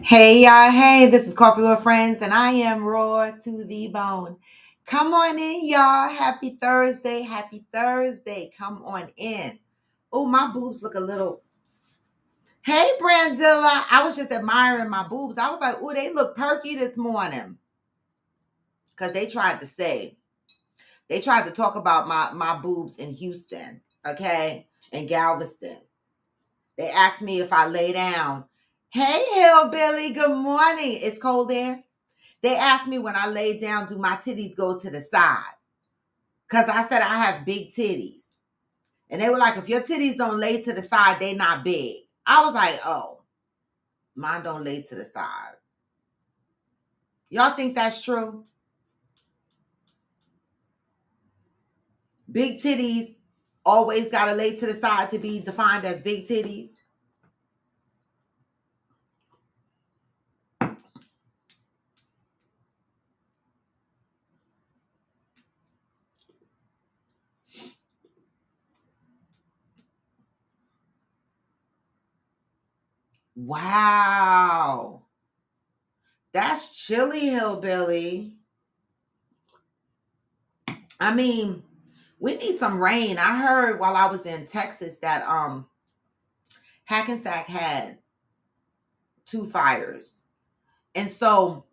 Hey y'all, hey, this is Coffee with Friends, and I am raw to the bone. Come on in, y'all. Happy Thursday, happy Thursday. Come on in. Oh, my boobs look a little. Hey, Brandilla. I was just admiring my boobs. I was like, oh, they look perky this morning. Because they tried to talk about my boobs in Houston, okay, in Galveston. They asked me if I lay down. Hey, Hillbilly, good morning. It's cold there. They asked me when I lay down, do my titties go to the side? Because I said I have big titties. And they were like, if your titties don't lay to the side, they not big. I was like, oh, mine don't lay to the side. Y'all think that's true? Big titties always got to lay to the side to be defined as big titties? Wow. That's chilly, Hillbilly. I mean, we need some rain. I heard while I was in Texas that Hackensack had two fires. And so,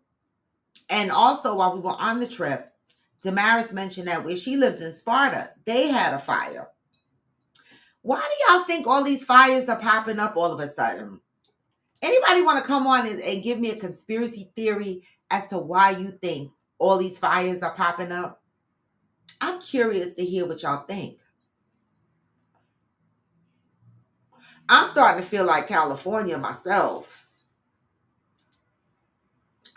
and also while we were on the trip, Damaris mentioned that where she lives in Sparta, they had a fire. Why do y'all think all these fires are popping up all of a sudden? Anybody want to come on and give me a conspiracy theory as to why you think all these fires are popping up? I'm curious to hear what y'all think. I'm starting to feel like California myself.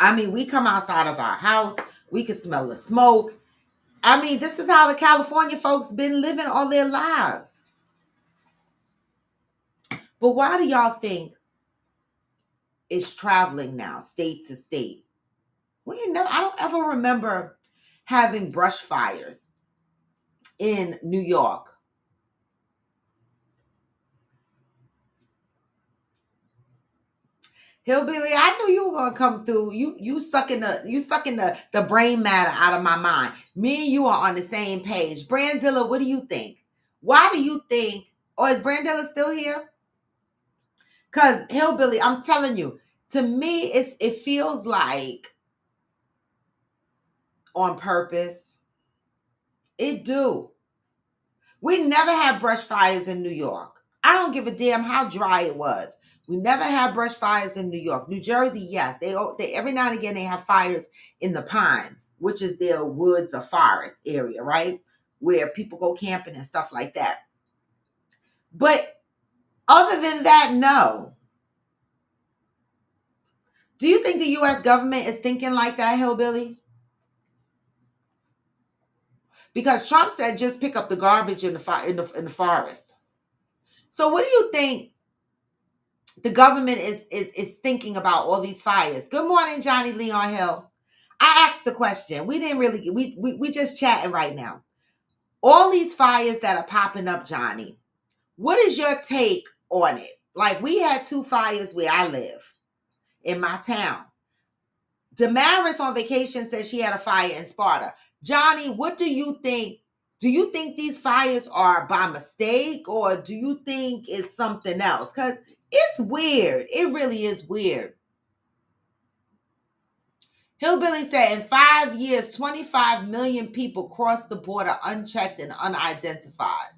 I mean, we come outside of our house, we can smell the smoke. I mean, this is how the California folks been living all their lives. But why do y'all think it's traveling now, state to state? I don't ever remember having brush fires in New York. Hillbilly, I knew you were gonna come through. You sucking the brain matter out of my mind. Me and you are on the same page. Brandilla, what do you think? Why do you think? Or is Brandilla still here? Cause Hillbilly, I'm telling you, to me, it feels like on purpose. It do. We never had brush fires in New York. I don't give a damn how dry it was. We never had brush fires in New York. New Jersey, yes, they every now and again they have fires in the pines, which is their woods or forest area, right? Where people go camping and stuff like that. But other than that, no. Do you think the US government is thinking like that, Hillbilly? Because Trump said just pick up the garbage in the forest. So what do you think the government is thinking about all these fires? Good morning, Johnny Leon Hill. I asked the question. We didn't really we just chatting right now. All these fires that are popping up, Johnny. What is your take on it? Like we had two fires where I live in my town. Damaris on vacation said she had a fire in Sparta. Johnny, what do you think? Do you think these fires are by mistake or do you think it's something else? Because it's weird. It really is weird. Hillbilly said in 5 years, 25 million people crossed the border unchecked and unidentified.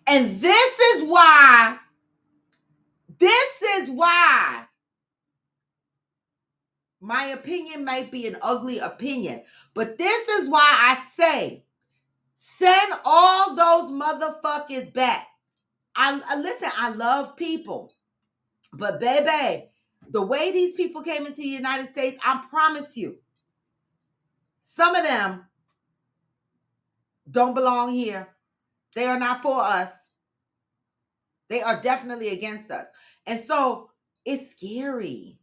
And this is why my opinion might be an ugly opinion, but this is why I say send all those motherfuckers back. I listen, I love people, but baby, the way these people came into the United States, I promise you, some of them don't belong here. They are not for us. They are definitely against us. And so it's scary.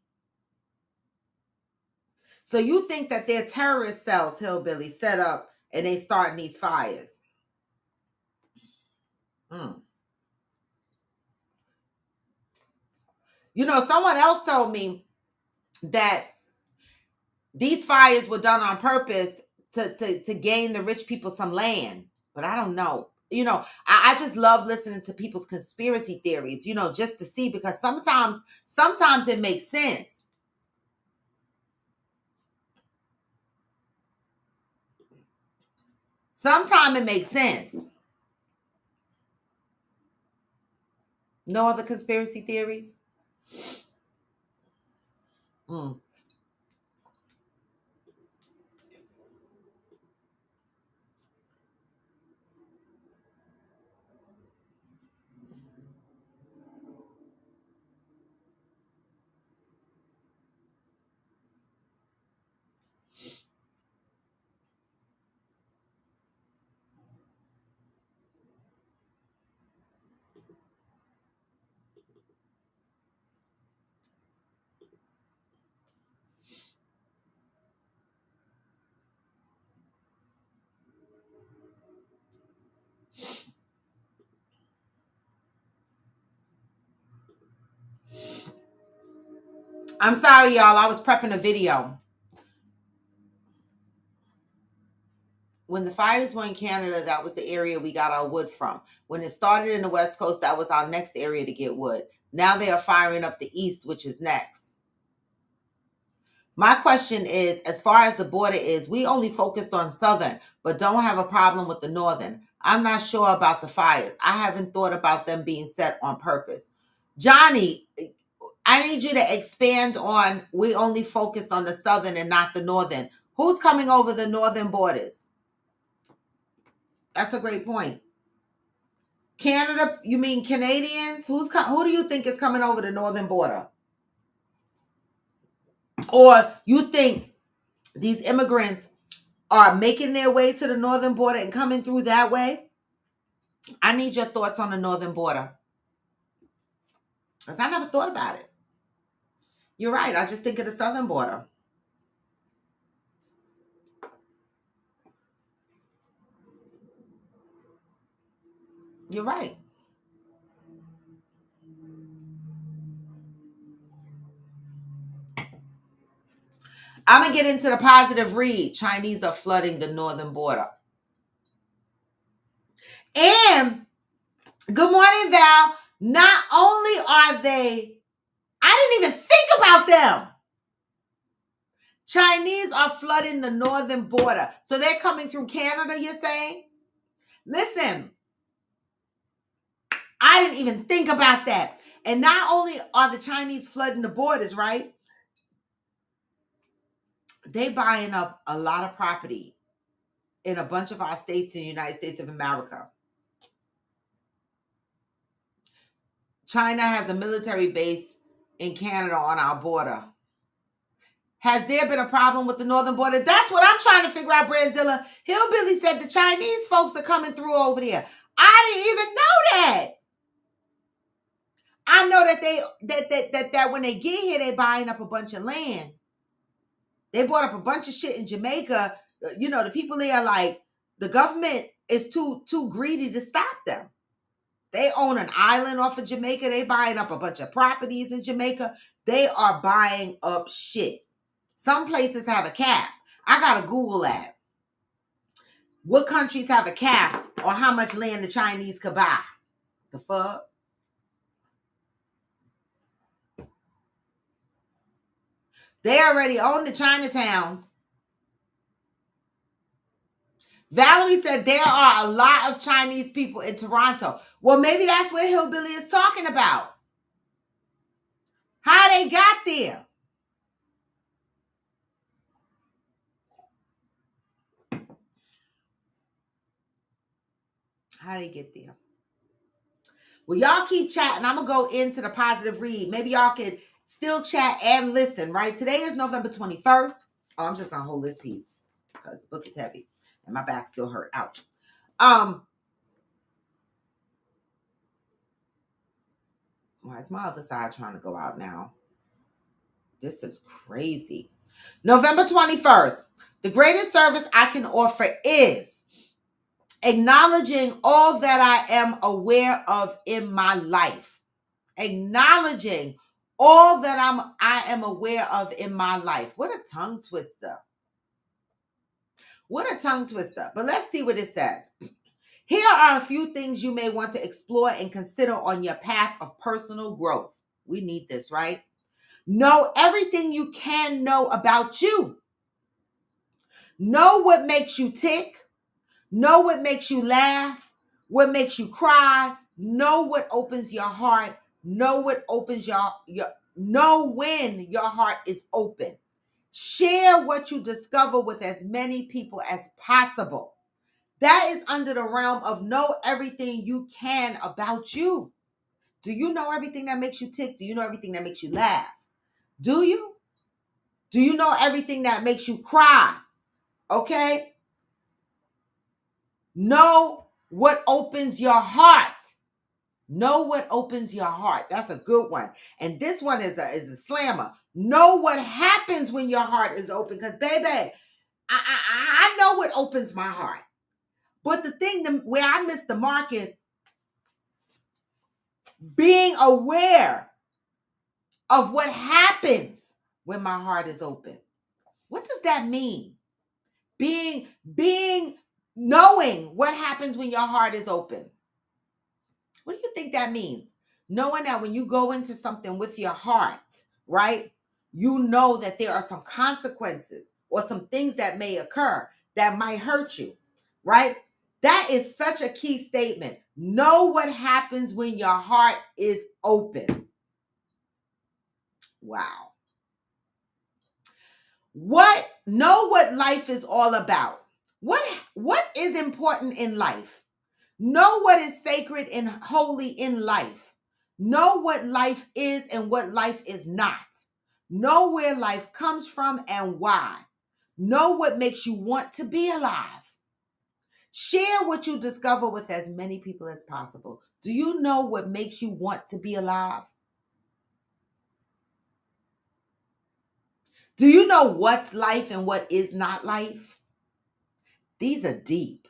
So you think that they're terrorist cells, Hillbilly, set up and they starting these fires. Mm. Someone else told me that these fires were done on purpose to gain the rich people some land. But I don't know. I just love listening to people's conspiracy theories, just to see, because sometimes it makes sense. Sometimes it makes sense. No other conspiracy theories? Mm. I'm sorry, y'all. I was prepping a video. When the fires were in Canada, that was the area we got our wood from. When it started in the West Coast, that was our next area to get wood. Now they are firing up the East, which is next. My question is, as far as the border is, we only focused on Southern, but don't have a problem with the Northern. I'm not sure about the fires. I haven't thought about them being set on purpose. Johnny, I need you to expand on, we only focused on the Southern and not the Northern. Who's coming over the Northern borders? That's a great point. Canada, you mean Canadians? Who do you think is coming over the northern border? Or you think these immigrants are making their way to the northern border and coming through that way? I need your thoughts on the northern border. Because I never thought about it. You're right. I just think of the southern border. You're right. I'm going to get into the positive read. Chinese are flooding the northern border. And good morning, Val. Not only are they, I didn't even think about them. Chinese are flooding the northern border. So they're coming through Canada, you're saying? Listen, I didn't even think about that. And not only are the Chinese flooding the borders, right? They buying up a lot of property in a bunch of our states in the United States of America. China has a military base in Canada on our border. Has there been a problem with the northern border? That's what I'm trying to figure out, Brandzilla. Hillbilly said the Chinese folks are coming through over there. I didn't even know that. I know that that when they get here, they buying up a bunch of land. They bought up a bunch of shit in Jamaica. The people there are like, the government is too greedy to stop them. They own an island off of Jamaica. They buying up a bunch of properties in Jamaica. They are buying up shit. Some places have a cap. I gotta Google that. What countries have a cap on how much land the Chinese could buy? The fuck? They already own the Chinatowns. Valerie said there are a lot of Chinese people in Toronto. Well, maybe that's what Hillbilly is talking about. How they got there. How they get there. Well, y'all keep chatting. I'm going to go into the positive read. Maybe y'all can still chat and listen, right? Today is November 21st. Oh, I'm just going to hold this piece because the book is heavy and my back still hurt. Ouch. Why is my other side trying to go out now? This is crazy. November 21st. The greatest service I can offer is acknowledging all that I am aware of in my life. Acknowledging all that I am aware of in my life. What a tongue twister. What a tongue twister. But let's see what it says. Here are a few things you may want to explore and consider on your path of personal growth. We need this, right? Know everything you can know about you. Know what makes you tick. Know what makes you laugh, what makes you cry. Know what opens your heart. Know what opens your know when your heart is open. Share what you discover with as many people as possible. That is under the realm of know everything you can about you. Do you know everything that makes you tick? Do you know everything that makes you laugh? Do you? Do you know everything that makes you cry? Okay? Know what opens your heart. Know what opens your heart. That's a good one. And this one is a slammer. Know what happens when your heart is open. Because, baby, I know what opens my heart. But the thing where I miss the mark is being aware of what happens when my heart is open. What does that mean? Knowing what happens when your heart is open. What do you think that means? Knowing that when you go into something with your heart, right, you know that there are some consequences or some things that may occur that might hurt you, right? That is such a key statement. Know what happens when your heart is open. Wow. Know what life is all about. What is important in life? Know what is sacred and holy in life. Know what life is and what life is not. Know where life comes from and why. Know what makes you want to be alive. Share what you discover with as many people as possible. Do you know what makes you want to be alive? Do you know what's life and what is not life? These are deep.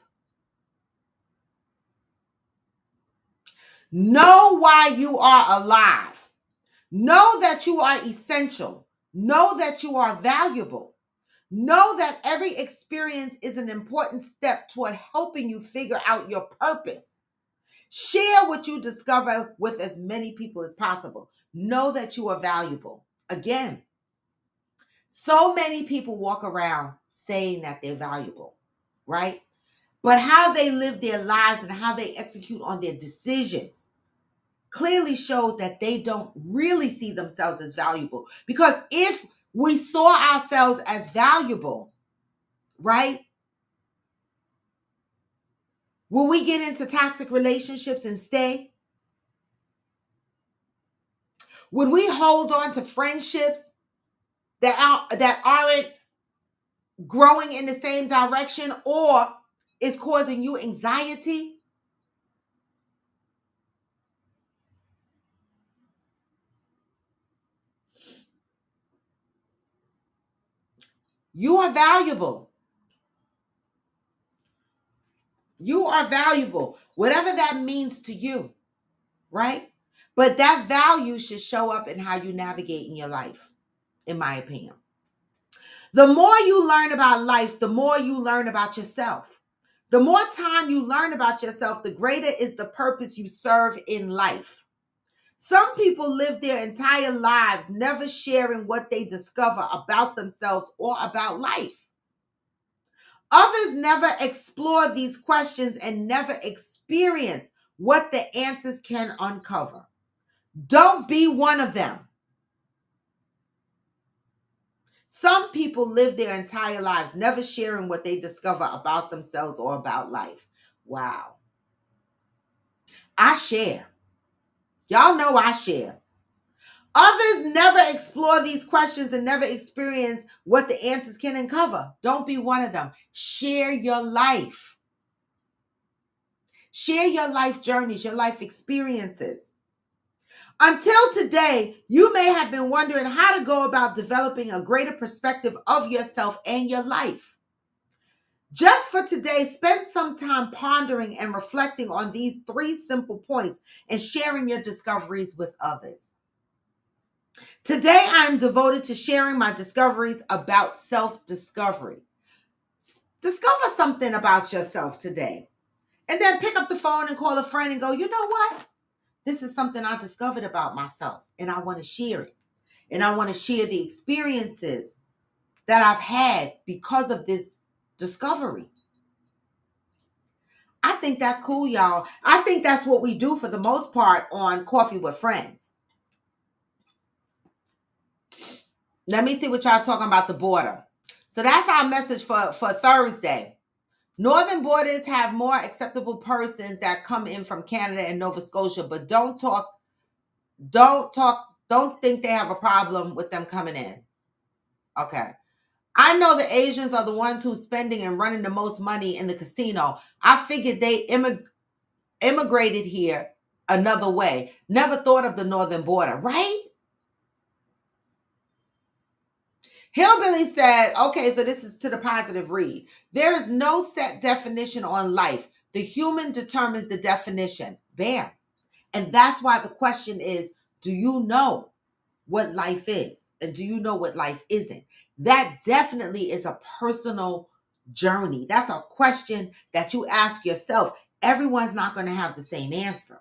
Know why you are alive. Know that you are essential. Know that you are valuable. Know that every experience is an important step toward helping you figure out your purpose. Share what you discover with as many people as possible. Know that you are valuable. Again, so many people walk around saying that they're valuable, right? But how they live their lives and how they execute on their decisions clearly shows that they don't really see themselves as valuable. Because if we saw ourselves as valuable, right? Will we get into toxic relationships and stay? Would we hold on to friendships that aren't growing in the same direction or is causing you anxiety? You are valuable. You are valuable, whatever that means to you, right? But that value should show up in how you navigate in your life, in my opinion. The more you learn about life, the more you learn about yourself. The more time you learn about yourself, the greater is the purpose you serve in life. Some people live their entire lives never sharing what they discover about themselves or about life. Others never explore these questions and never experience what the answers can uncover. Don't be one of them. Some people live their entire lives never sharing what they discover about themselves or about life. Wow. I share. Y'all know I share. Others never explore these questions and never experience what the answers can uncover. Don't be one of them. Share your life. Share your life journeys, your life experiences. Until today, you may have been wondering how to go about developing a greater perspective of yourself and your life. Just for today, spend some time pondering and reflecting on these 3 simple points and sharing your discoveries with others. Today, I'm devoted to sharing my discoveries about self-discovery. Discover something about yourself today. And then pick up the phone and call a friend and go, you know what? This is something I discovered about myself and I want to share it. And I want to share the experiences that I've had because of this discovery. I think that's cool, y'all. I think that's what we do for the most part on Coffee with Friends. Let me see what y'all talking about the border. So that's our message for Thursday. Northern borders have more acceptable persons that come in from Canada and Nova Scotia, but don't think they have a problem with them coming in. Okay. I know the Asians are the ones who's spending and running the most money in the casino. I figured they immigrated here another way. Never thought of the northern border, right? Hillbilly said, okay, so this is to the positive read. There is no set definition on life. The human determines the definition. Bam. And that's why the question is, do you know what life is? And do you know what life isn't? That definitely is a personal journey. That's a question that you ask yourself. Everyone's not going to have the same answer.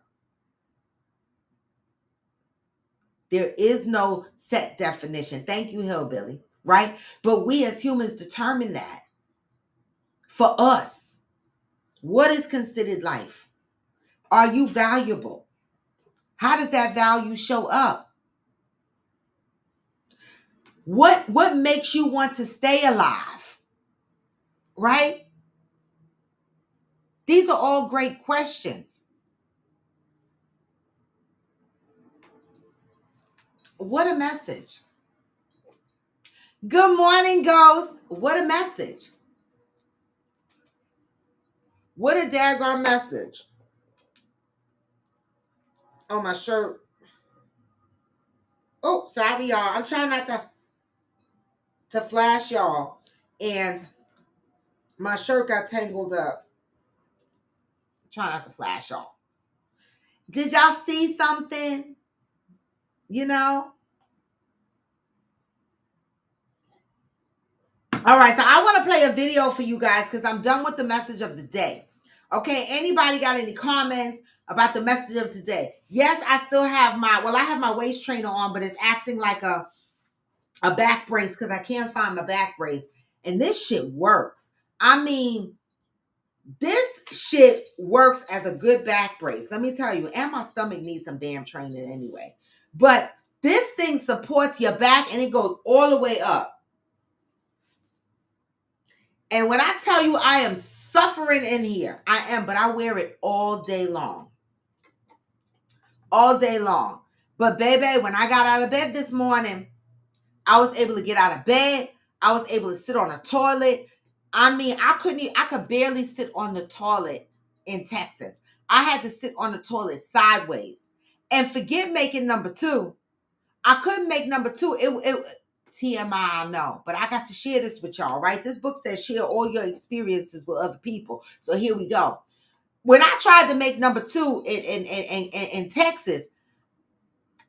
There is no set definition. Thank you, Hillbilly. Right? But we as humans determine that for us. What is considered life? Are you valuable? How does that value show up? What makes you want to stay alive? Right? These are all great questions. What a message. Good morning, Ghost. What a message. What a daggone message. Oh, my shirt. Oh, sorry, y'all. I'm trying not to flash y'all. And my shirt got tangled up. Try not to flash y'all. Did y'all see something? You know? All right, so I want to play a video for you guys because I'm done with the message of the day. Okay, anybody got any comments about the message of today? Yes, I still have I have my waist trainer on, but it's acting like a back brace because I can't find my back brace. And this shit works. I mean, this shit works as a good back brace. Let me tell you, and my stomach needs some damn training anyway. But this thing supports your back and it goes all the way up. And when I tell you I am suffering in here, I am, but I wear it all day long. All day long. But baby, when I got out of bed this morning, I was able to get out of bed. I was able to sit on a toilet. I mean, I could barely sit on the toilet in Texas. I had to sit on the toilet sideways. And forget making number two. I couldn't make number two. It TMI, I know, but I got to share this with y'all, right? This book says share all your experiences with other people. So here we go. When I tried to make number two in Texas,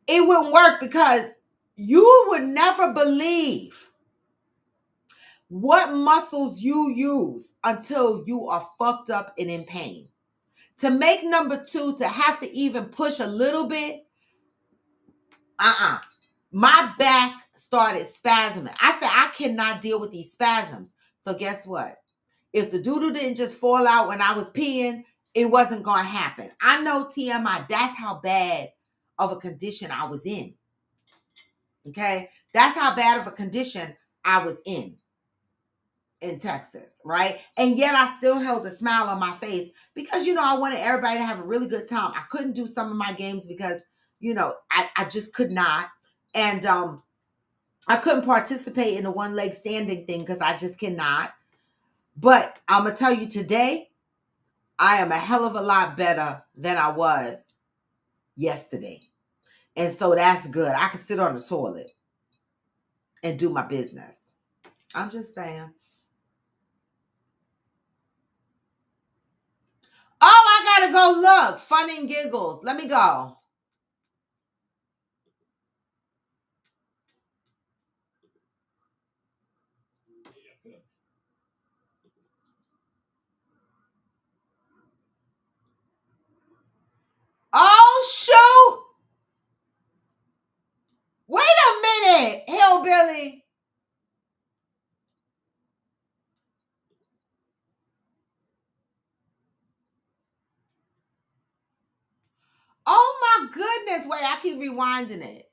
it wouldn't work because you would never believe what muscles you use until you are fucked up and in pain. To make number two, to have to even push a little bit, my back started spasming. I said, I cannot deal with these spasms. So guess what? If the doodle didn't just fall out when I was peeing, it wasn't going to happen. I know TMI, that's how bad of a condition I was in. Okay? That's how bad of a condition I was in Texas, right? And yet I still held a smile on my face because, I wanted everybody to have a really good time. I couldn't do some of my games because, I just could not. And I couldn't participate in the one leg standing thing because I just cannot. But I'm going to tell you today, I am a hell of a lot better than I was yesterday. And so that's good. I can sit on the toilet and do my business. I'm just saying. Oh, I got to go look. Fun and giggles. Let me go. Hillbilly. Oh my goodness. Wait, I keep rewinding it.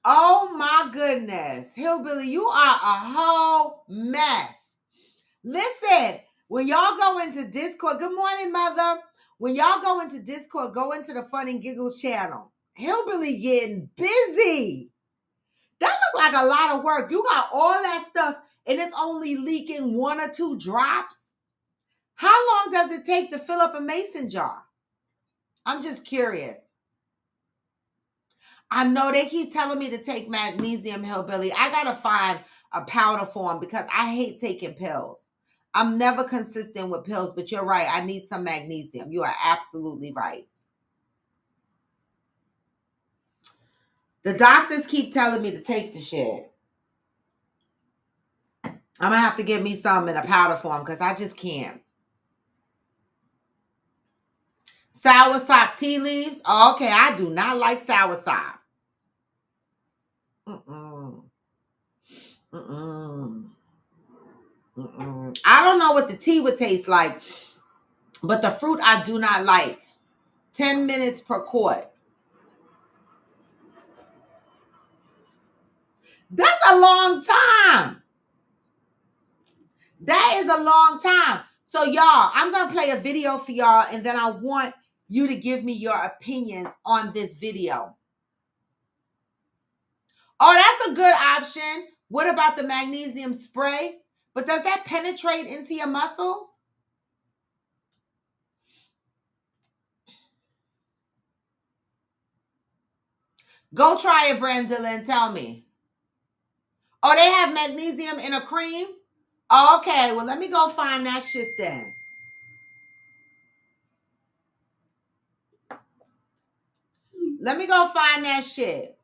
Oh my goodness. Hillbilly, you are a whole mess. Listen, when y'all go into Discord, good morning, mother. When y'all go into Discord, go into the Fun and Giggles channel. Hillbilly getting busy. That look like a lot of work. You got all that stuff and it's only leaking 1 or 2 drops. How long does it take to fill up a mason jar? I'm just curious. I know they keep telling me to take magnesium, Hillbilly. I got to find a powder form because I hate taking pills. I'm never consistent with pills, but you're right. I need some magnesium. You are absolutely right. The doctors keep telling me to take the shit. I'm going to have to get me some in a powder form because I just can't. Soursop tea leaves. Oh, okay, I do not like soursop. Mm-mm. Mm-mm. Mm-mm. I don't know what the tea would taste like, but the fruit I do not like. 10 minutes per quart. That's a long time. That is a long time. So y'all, I'm going to play a video for y'all and then I want you to give me your opinions on this video. Oh, that's a good option. What about the magnesium spray? But does that penetrate into your muscles? Go try it, Brandilla, and tell me. Oh, they have magnesium in a cream? Oh, okay, well, let me go find that shit then. Let me go find that shit.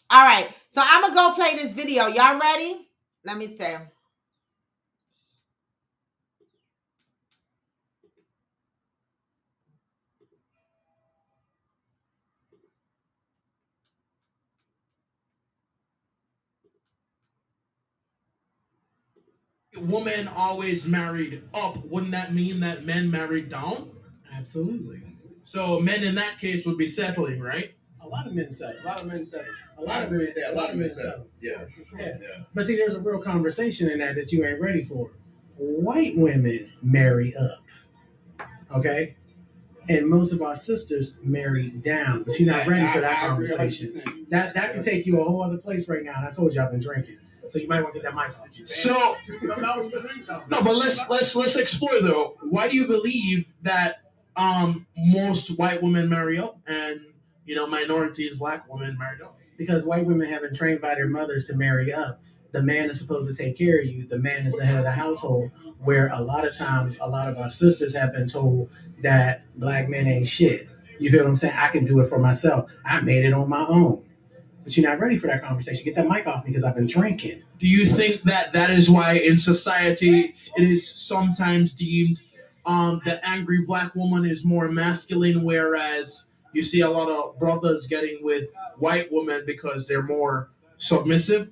All right, so I'm going to go play this video. Y'all ready? Let me see. Women always married up, wouldn't that mean that men married down? Absolutely. So men in that case would be settling, right? A lot of men settle. A lot of men settle. A lot of men. Yeah, a lot of men settle. Yeah. Yeah. But see, there's a real conversation in that you ain't ready for. White women marry up. Okay? And most of our sisters marry down, but you're not ready for that conversation. That can take you a whole other place right now. And I told you I've been drinking, so you might want to get that mic off. So no, but let's explore though. Why do you believe that most white women marry up and minorities, black women marry up? Because white women have been trained by their mothers to marry up. The man is supposed to take care of you. The man is the head of the household. Where a lot of times, a lot of our sisters have been told that black men ain't shit. You feel what I'm saying? I can do it for myself. I made it on my own. But you're not ready for that conversation. Get that mic off me because I've been drinking. Do you think that is why in society it is sometimes deemed the angry black woman is more masculine, whereas you see a lot of brothers getting with white women because they're more submissive?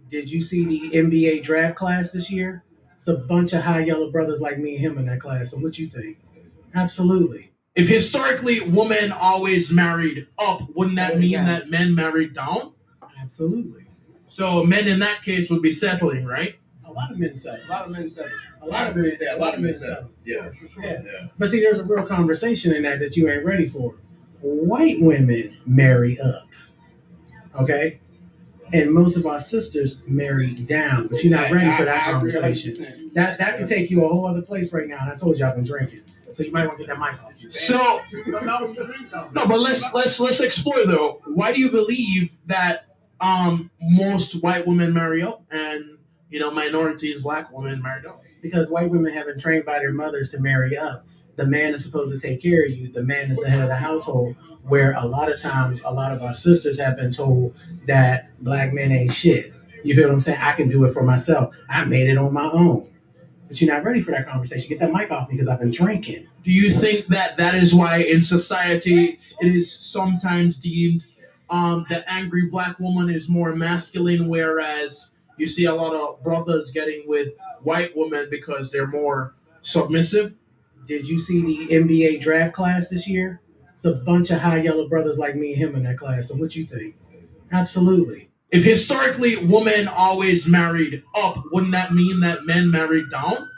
Did you see the NBA draft class this year? It's a bunch of high yellow brothers like me and him in that class. So what you think? Absolutely. If historically women always married up, wouldn't that mean that men married down? Absolutely. So men in that case would be settling, right? A lot of men settle. A lot of men settle. A lot of men. Yeah, a lot of men settle. Yeah. But see, there's a real conversation in that you ain't ready for. White women marry up. Okay? And most of our sisters marry down, but you're not ready for that conversation. That can take you a whole other place right now. And I told you I've been drinking, so you might want to get that mic off. So no, but let's explore though. Why do you believe that most white women marry up, and minorities, black women marry up. Because white women have been trained by their mothers to marry up. The man is supposed to take care of you. The man is the head of the household. Where a lot of times, a lot of our sisters have been told that black men ain't shit. You feel what I'm saying? I can do it for myself. I made it on my own. But you're not ready for that conversation. Get that mic off me because I've been drinking. Do you think that that is why in society it is sometimes deemed the angry black woman is more masculine, whereas you see a lot of brothers getting with white women because they're more submissive? Did you see the NBA draft class this year? It's a bunch of high yellow brothers like me and him in that class. So what you think? Absolutely. If historically women always married up, wouldn't that mean that men married down?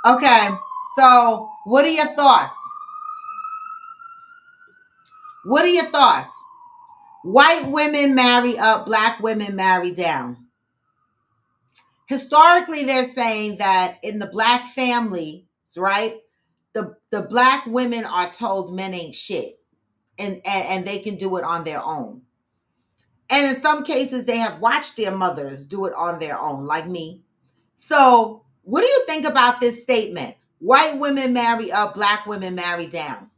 Okay, so what are your thoughts? What are your thoughts? White women marry up, black women marry down. Historically, they're saying that in the black families, right, the black women are told men ain't shit, and they can do it on their own. And in some cases, they have watched their mothers do it on their own, like me. So what do you think about this statement? White women marry up, black women marry down.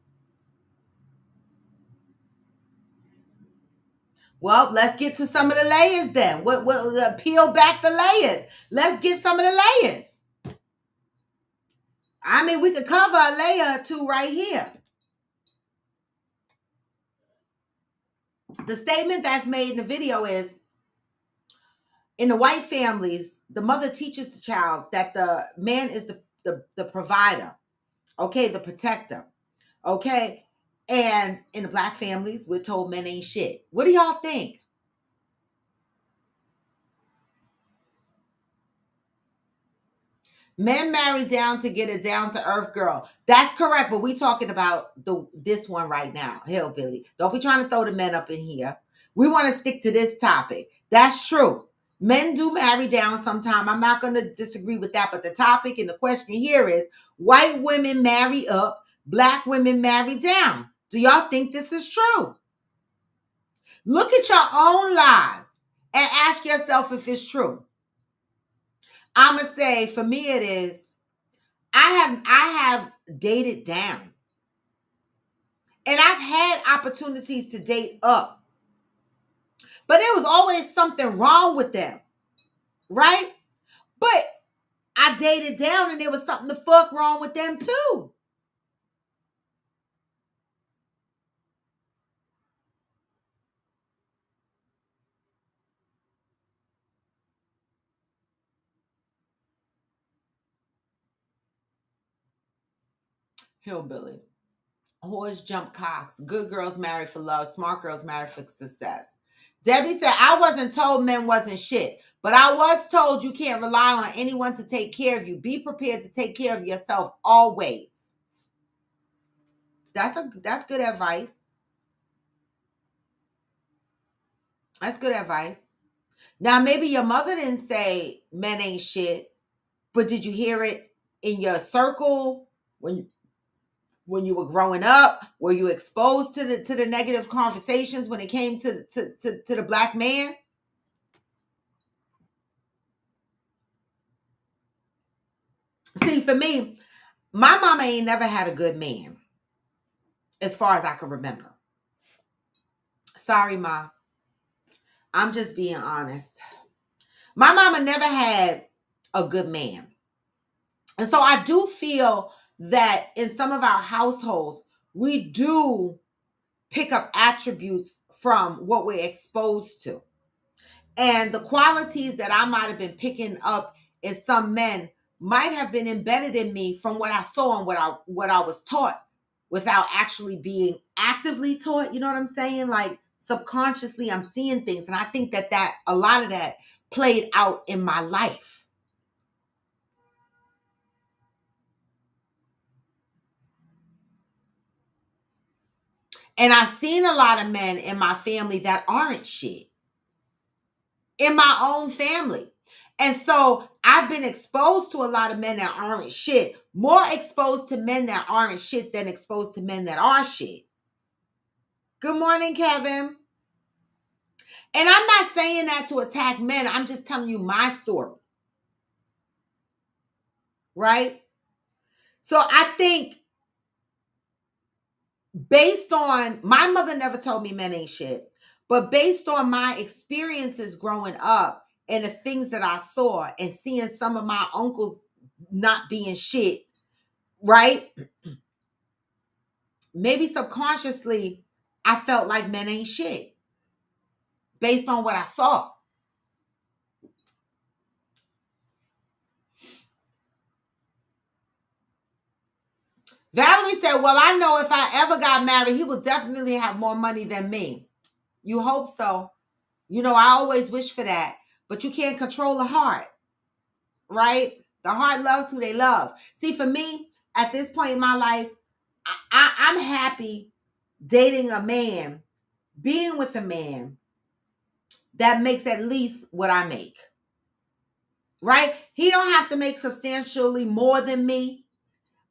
Well, let's get to some of the layers then. We'll peel back the layers. Let's get some of the layers. I mean, we could cover a layer or two right here. The statement that's made in the video is, in the white families, the mother teaches the child that the man is the provider, okay, the protector, okay? And in the black families, we're told men ain't shit. What do y'all think? Men marry down to get a down-to-earth girl. That's correct, but we're talking about this one right now, Hillbilly. Don't be trying to throw the men up in here. We want to stick to this topic. That's true. Men do marry down sometime. I'm not going to disagree with that, but the topic and the question here is, white women marry up, black women marry down. Do y'all think this is true? Look at your own lives and ask yourself if it's true. I'm going to say, for me, it is. I have dated down. And I've had opportunities to date up. But there was always something wrong with them. Right? But I dated down and there was something the fuck wrong with them too. Hillbilly. Horse jump cocks. Good girls marry for love. Smart girls marry for success. Debbie said, I wasn't told men wasn't shit, but I was told you can't rely on anyone to take care of you. Be prepared to take care of yourself always. That's good advice. That's good advice. Now, maybe your mother didn't say men ain't shit, but did you hear it in your circle when you were growing up? Were you exposed to the negative conversations when it came to the black man? See, for me, my mama ain't never had a good man, as far as I can remember. Sorry, Ma. I'm just being honest. My mama never had a good man. And so I do feel that in some of our households, we do pick up attributes from what we're exposed to. And the qualities that I might have been picking up in some men might have been embedded in me from what I saw and what I was taught without actually being actively taught. You know what I'm saying? Like subconsciously, I'm seeing things. And I think that a lot of that played out in my life. And I've seen a lot of men in my family that aren't shit. In my own family. And so I've been exposed to a lot of men that aren't shit. More exposed to men that aren't shit than exposed to men that are shit. Good morning, Kevin. And I'm not saying that to attack men. I'm just telling you my story. Right? So I think based on, my mother never told me men ain't shit, but based on my experiences growing up and the things that I saw and seeing some of my uncles not being shit, right? Maybe subconsciously, I felt like men ain't shit based on what I saw. Valerie said, well, I know if I ever got married, he would definitely have more money than me. You hope so. You know, I always wish for that, but you can't control the heart, right? The heart loves who they love. See, for me, at this point in my life, I'm happy dating a man, being with a man that makes at least what I make, right? He don't have to make substantially more than me,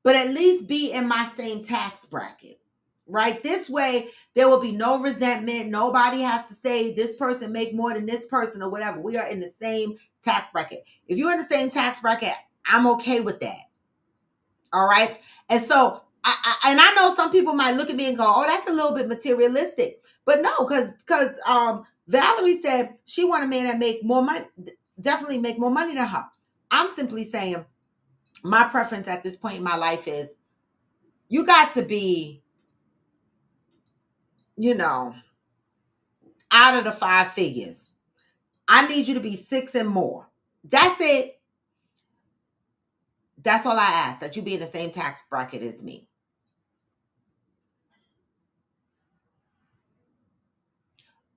but at least be in my same tax bracket, right? This way, there will be no resentment. Nobody has to say this person make more than this person or whatever. We are in the same tax bracket. If you're in the same tax bracket, I'm okay with that. All right. And so, I know some people might look at me and go, oh, that's a little bit materialistic. But no, because Valerie said she want a man that make more money, definitely make more money than her. I'm simply saying my preference at this point in my life is you got to be, you know, out of the 5 figures. I need you to be 6 and more. That's it. That's all I ask, that you be in the same tax bracket as me.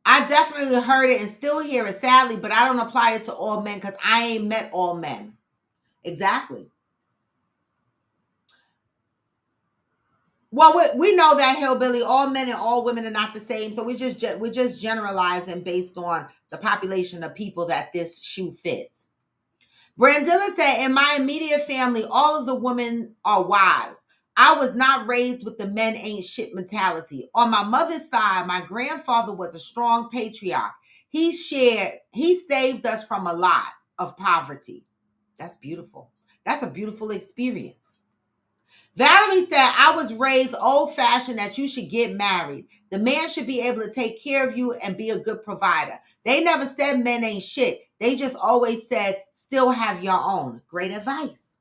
I definitely heard it and still hear it, sadly, but I don't apply it to all men because I ain't met all men. Exactly. Well, we know that, Hillbilly, all men and all women are not the same. So we're just generalizing based on the population of people that this shoe fits. Brandilla said, in my immediate family, all of the women are wives. I was not raised with the men ain't shit mentality. On my mother's side, my grandfather was a strong patriarch. He saved us from a lot of poverty. That's beautiful. That's a beautiful experience. Valerie said, I was raised old-fashioned that you should get married. The man should be able to take care of you and be a good provider. They never said men ain't shit. They just always said, still have your own. Great advice.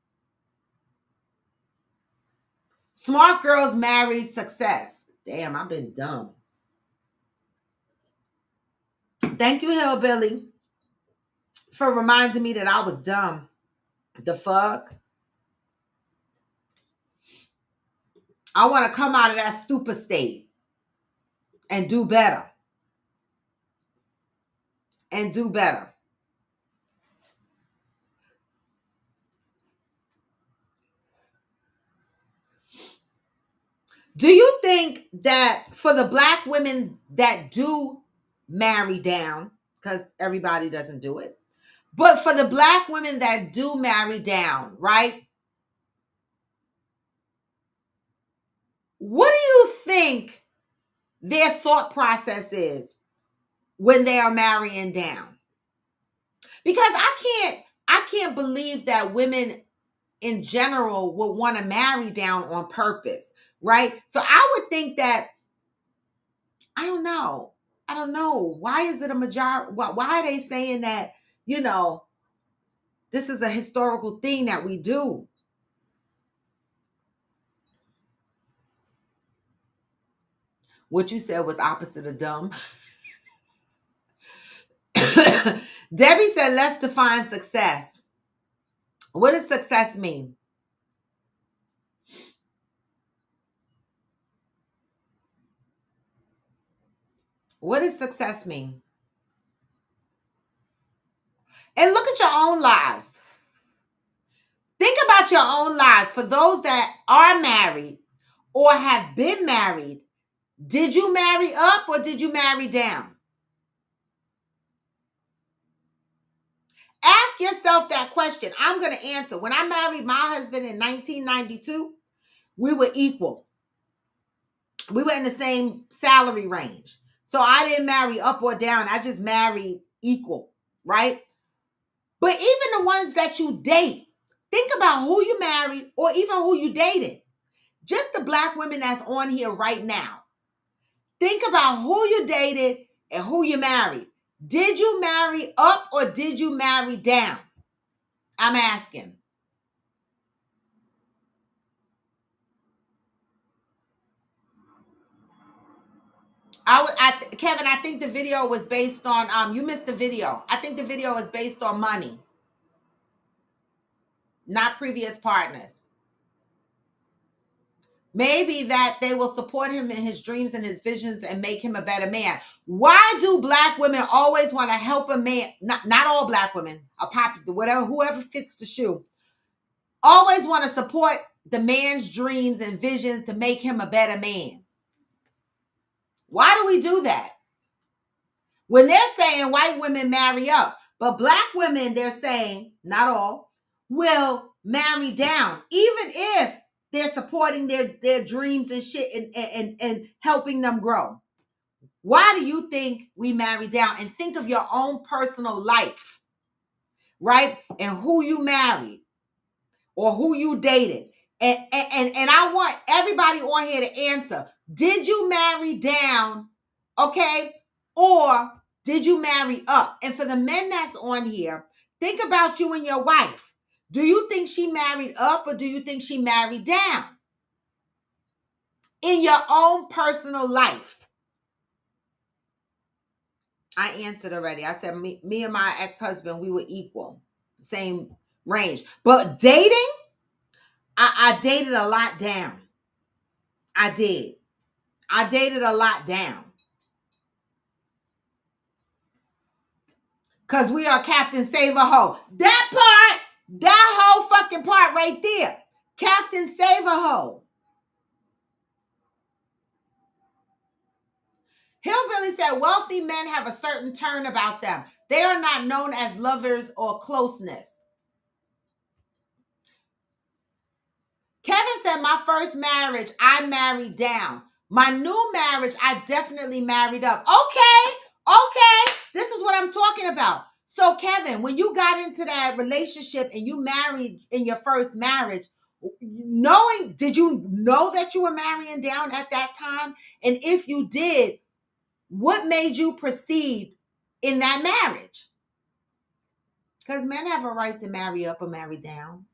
Smart girls marry success. Damn, I've been dumb. Thank you, Hillbilly, for reminding me that I was dumb. The fuck? I want to come out of that stupid state and do better. And do better. Do you think that for the Black women that do marry down, because everybody doesn't do it, but for the Black women that do marry down, right? What do you think their thought process is when they are marrying down? Because I can't believe that women in general would want to marry down on purpose, right? So I would think that, I don't know. Why is it a majority? Why are they saying that, you know, this is a historical thing that we do? What you said was opposite of dumb. Debbie said, let's define success. What does success mean? What does success mean? And look at your own lives. Think about your own lives. For those that are married or have been married, did you marry up or did you marry down? Ask yourself that question. I'm going to answer. When I married my husband in 1992, we were equal. We were in the same salary range. So I didn't marry up or down. I just married equal, right? But even the ones that you date, think about who you married or even who you dated. Just the Black women that's on here right now. Think about who you dated and who you married. Did you marry up or did you marry down? I'm asking. Kevin, I think the video was based on, you missed the video. I think the video is based on money, not previous partners. Maybe that they will support him in his dreams and his visions and make him a better man. Why do Black women always want to help a man? Not all Black women, whoever fits the shoe, always want to support the man's dreams and visions to make him a better man. Why do we do that? When they're saying white women marry up, but Black women, they're saying, not all, will marry down, even if they're supporting their dreams and shit and helping them grow. Why do you think we marry down? And think of your own personal life, right? And who you married or who you dated. And I want everybody on here to answer. Did you marry down, okay? Or did you marry up? And for the men that's on here, think about you and your wife. Do you think she married up or do you think she married down? In your own personal life. I answered already. I said me and my ex-husband, we were equal. Same range. But dating, I dated a lot down. I did. I dated a lot down. Because we are Captain Save a Hoe. That part, that whole fucking part right there. Captain Save a Hoe. Hillbilly said, wealthy men have a certain turn about them. They are not known as lovers or closeness. Kevin said, my first marriage, I married down. My new marriage, I definitely married up. Okay. This is what I'm talking about. So, Kevin, when you got into that relationship and you married in your first marriage, did you know that you were marrying down at that time? And if you did, what made you proceed in that marriage? Because men have a right to marry up or marry down,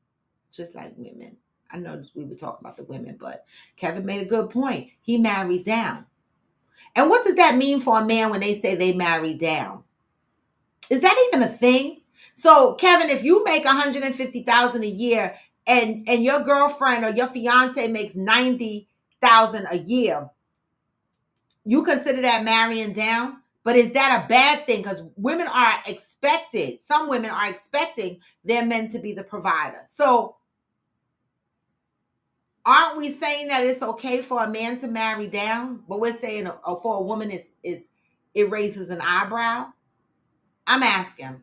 just like women. I know we were talking about the women, but Kevin made a good point. He married down. And what does that mean for a man when they say they marry down? Is that even a thing? So, Kevin, if you make $150,000 a year and your girlfriend or your fiance makes $90,000 a year, you consider that marrying down? But is that a bad thing? Because women are expected, some women are expecting their men to be the provider. So aren't we saying that it's okay for a man to marry down, but we're saying for a woman it raises an eyebrow? I'm asking.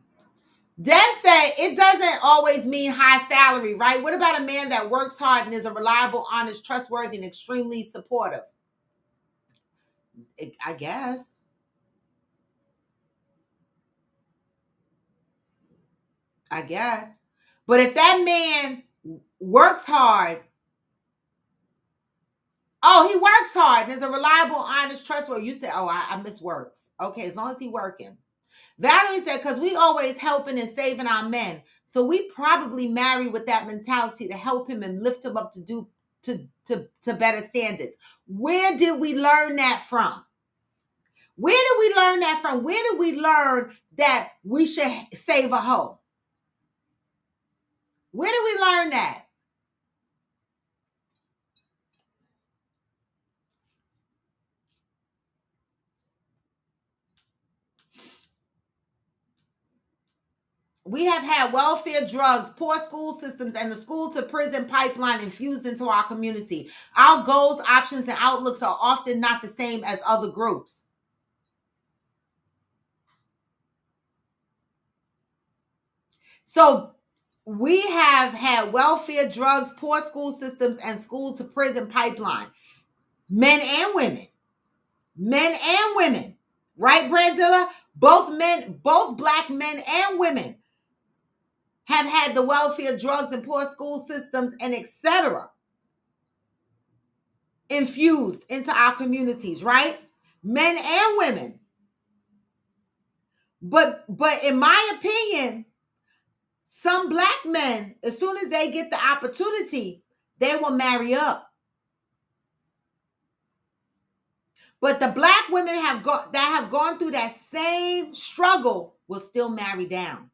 Deb said it doesn't always mean high salary, right? What about a man that works hard and is a reliable, honest, trustworthy, and extremely supportive? I guess. But if that man works hard, he works hard and is a reliable, honest, trustworthy. You say, I miss works. Okay, as long as he's working. Valerie said, because we always helping and saving our men. So we probably marry with that mentality to help him and lift him up to better standards. Where did we learn that from? Where did we learn that from? Where did we learn that we should save a hoe? Where did we learn that? We have had welfare, drugs, poor school systems, and the school to prison pipeline infused into our community. Our goals, options, and outlooks are often not the same as other groups. So we have had welfare, drugs, poor school systems, and school to prison pipeline. Men and women. Men and women. Right, Brandilla? Both black men and women have had the welfare, drugs, and poor school systems, and etc. infused into our communities, right? Men and women. But in my opinion, some black men, as soon as they get the opportunity, they will marry up. But the black women that have gone through that same struggle will still marry down.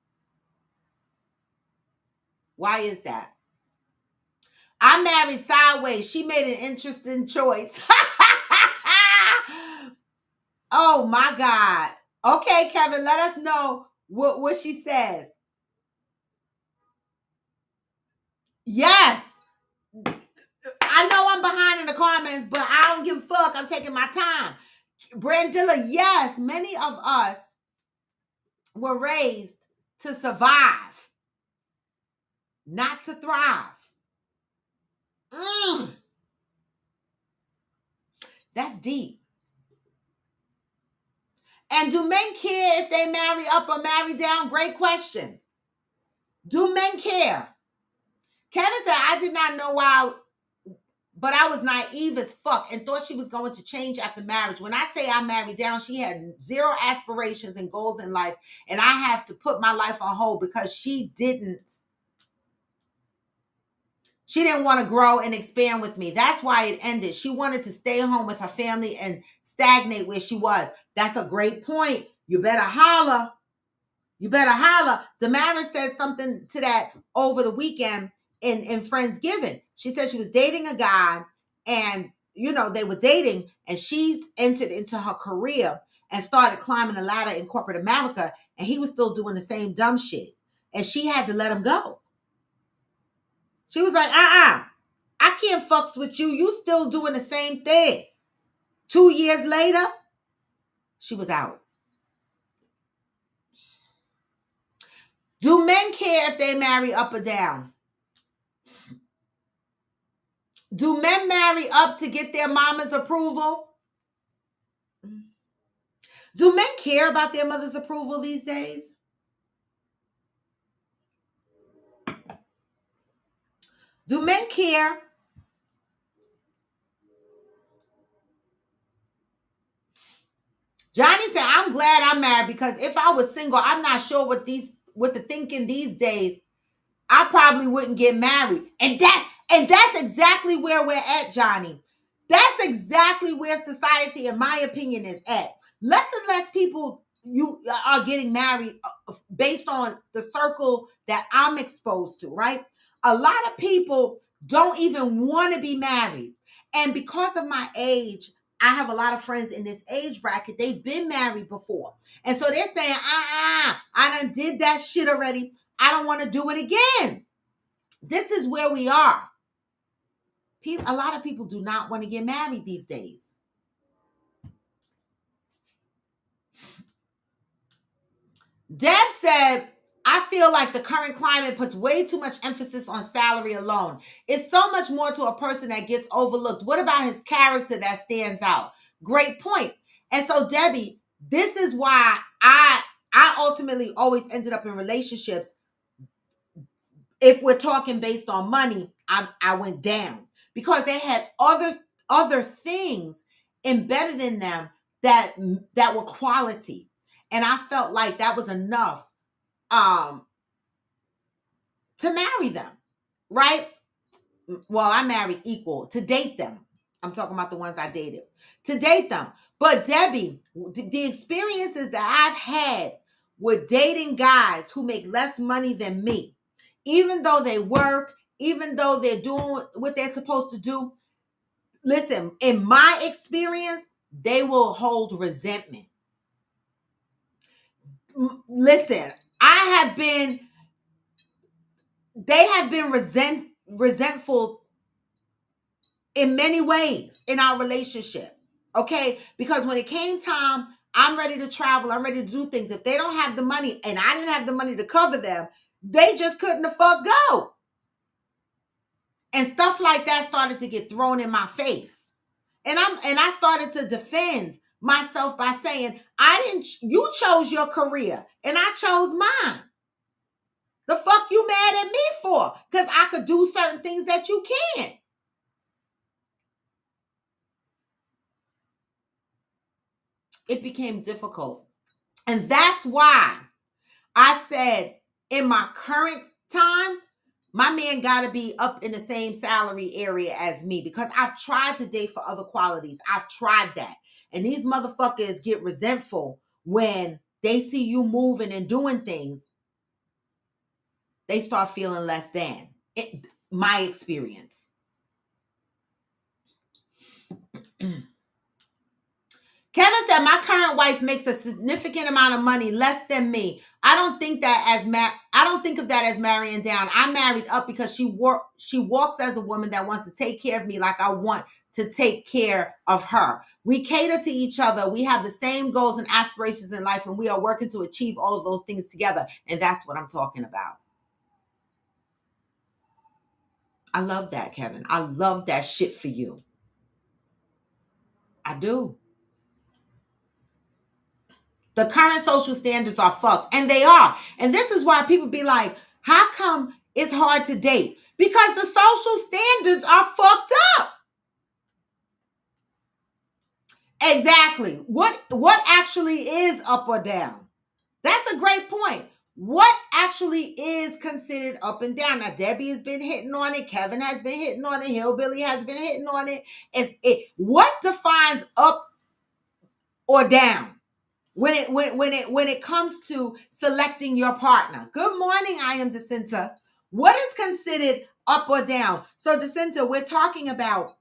Why is that? I married sideways. She made an interesting choice. Oh my God. Okay, Kevin, let us know what she says. Yes. I know I'm behind in the comments, but I don't give a fuck. I'm taking my time. Brandilla, yes, many of us were raised to survive, not to thrive. That's deep. And do men care if they marry up or marry down? Great question. Do men care? Kevin said, I did not know why, but I was naive as fuck and thought she was going to change after marriage. When I say I married down, she had zero aspirations and goals in life, and I have to put my life on hold because she didn't want to grow and expand with me. That's why it ended. She wanted to stay home with her family and stagnate where she was. That's a great point. You better holler. You better holler. Damaris said something to that over the weekend in Friendsgiving. She said she was dating a guy and, they were dating and she entered into her career and started climbing the ladder in corporate America, and he was still doing the same dumb shit. And she had to let him go. She was like, I can't fucks with you. You still doing the same thing. 2 years later, she was out. Do men care if they marry up or down? Do men marry up to get their mama's approval? Do men care about their mother's approval these days? Do men care? Johnny said, I'm glad I'm married because if I was single, I'm not sure what the thinking these days, I probably wouldn't get married. And that's exactly where we're at, Johnny. That's exactly where society, in my opinion, is at. Less and less people you are getting married based on the circle that I'm exposed to, right? A lot of people don't even want to be married. And because of my age, I have a lot of friends in this age bracket. They've been married before. And so they're saying, I done did that shit already. I don't want to do it again. This is where we are. A lot of people do not want to get married these days. Deb said, I feel like the current climate puts way too much emphasis on salary alone. It's so much more to a person that gets overlooked. What about his character that stands out? Great point. And so, Debbie, this is why I ultimately always ended up in relationships. If we're talking based on money, I went down because they had other things embedded in them that were quality. And I felt like that was enough to marry them, right? Well, I married equal to date them. I'm talking about the ones I dated to date them. But Debbie, the experiences that I've had with dating guys who make less money than me, even though they work, even though they're doing what they're supposed to do, listen, in my experience, they will hold resentment. Listen, they have been resentful in many ways in our relationship, okay? Because when it came time, I'm ready to travel, I'm ready to do things. If they don't have the money and I didn't have the money to cover them, they just couldn't the fuck go. And stuff like that started to get thrown in my face. And I started to defend myself by saying, you chose your career and I chose mine. The fuck you mad at me for? Because I could do certain things that you can't. It became difficult. And that's why I said in my current times, my man got to be up in the same salary area as me, because I've tried to date for other qualities. I've tried that. And these motherfuckers get resentful when they see you moving and doing things. They start feeling less than. My experience. Kevin said, my current wife makes a significant amount of money, less than me. I don't think of that as marrying down. I married up because she walks as a woman that wants to take care of me like I want to take care of her. We cater to each other. We have the same goals and aspirations in life, and we are working to achieve all of those things together. And that's what I'm talking about. I love that, Kevin. I love that shit for you. I do. The current social standards are fucked, and they are. And this is why people be like, how come it's hard to date? Because the social standards are fucked up. Exactly. What actually is up or down? That's a great point. What actually is considered up and down? Now, Debbie has been hitting on it. Kevin has been hitting on it. Hillbilly has been hitting on it. What defines up or down when it comes to selecting your partner? Good morning, I am Jacinta. What is considered up or down? So, Jacinta, we're talking about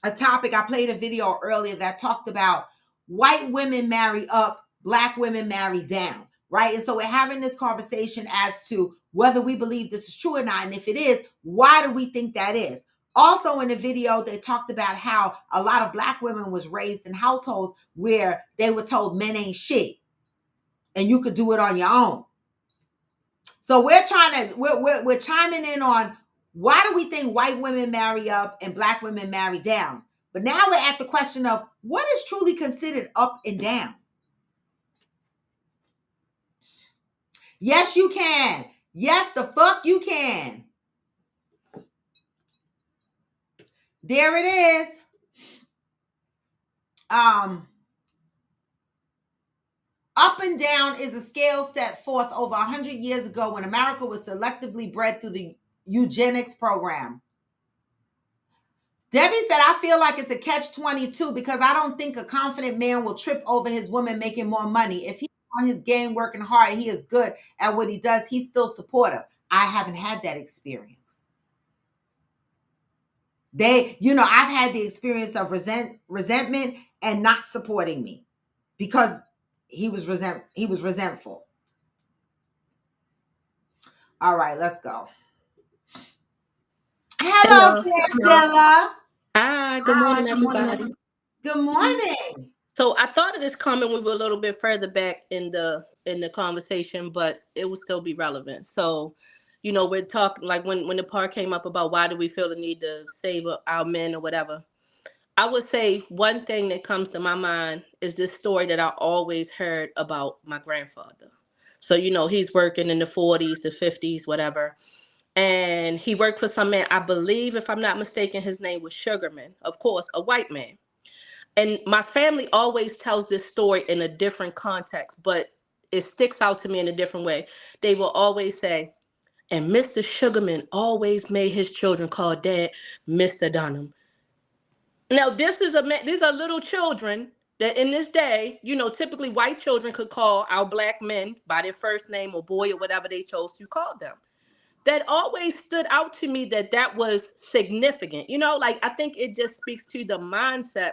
a topic. I played a video earlier that talked about white women marry up, black women marry down, right? And so we're having this conversation as to whether we believe this is true or not. And if it is, why do we think that is? Also in the video, they talked about how a lot of black women was raised in households where they were told men ain't shit and you could do it on your own. So we're chiming in on, why do we think white women marry up and black women marry down? But now we're at the question of what is truly considered up and down? Yes, you can. Yes, the fuck you can. There it is. Up and down is a scale set forth over 100 years ago when America was selectively bred through the eugenics program. Debbie said, I feel like it's a catch-22 because I don't think a confident man will trip over his woman making more money. If he's on his game working hard and he is good at what he does, he's still supportive. I haven't had that experience. I've had the experience of resentment and not supporting me because he was resentful. All right, let's go. Hello, Stella. Hi, good morning, everybody. Good morning. So I thought of this comment, we were a little bit further back in the conversation, but it will still be relevant. So, we're talking like when the part came up about why do we feel the need to save our men or whatever. I would say one thing that comes to my mind is this story that I always heard about my grandfather. So, he's working in the 40s, the 50s, whatever. And he worked for some man, I believe, if I'm not mistaken, his name was Sugarman, of course, a white man. And my family always tells this story in a different context, but it sticks out to me in a different way. They will always say, and Mr. Sugarman always made his children call Dad Mr. Dunham. Now, these are little children that in this day, typically white children could call our black men by their first name or boy or whatever they chose to call them. That always stood out to me that was significant. I think it just speaks to the mindset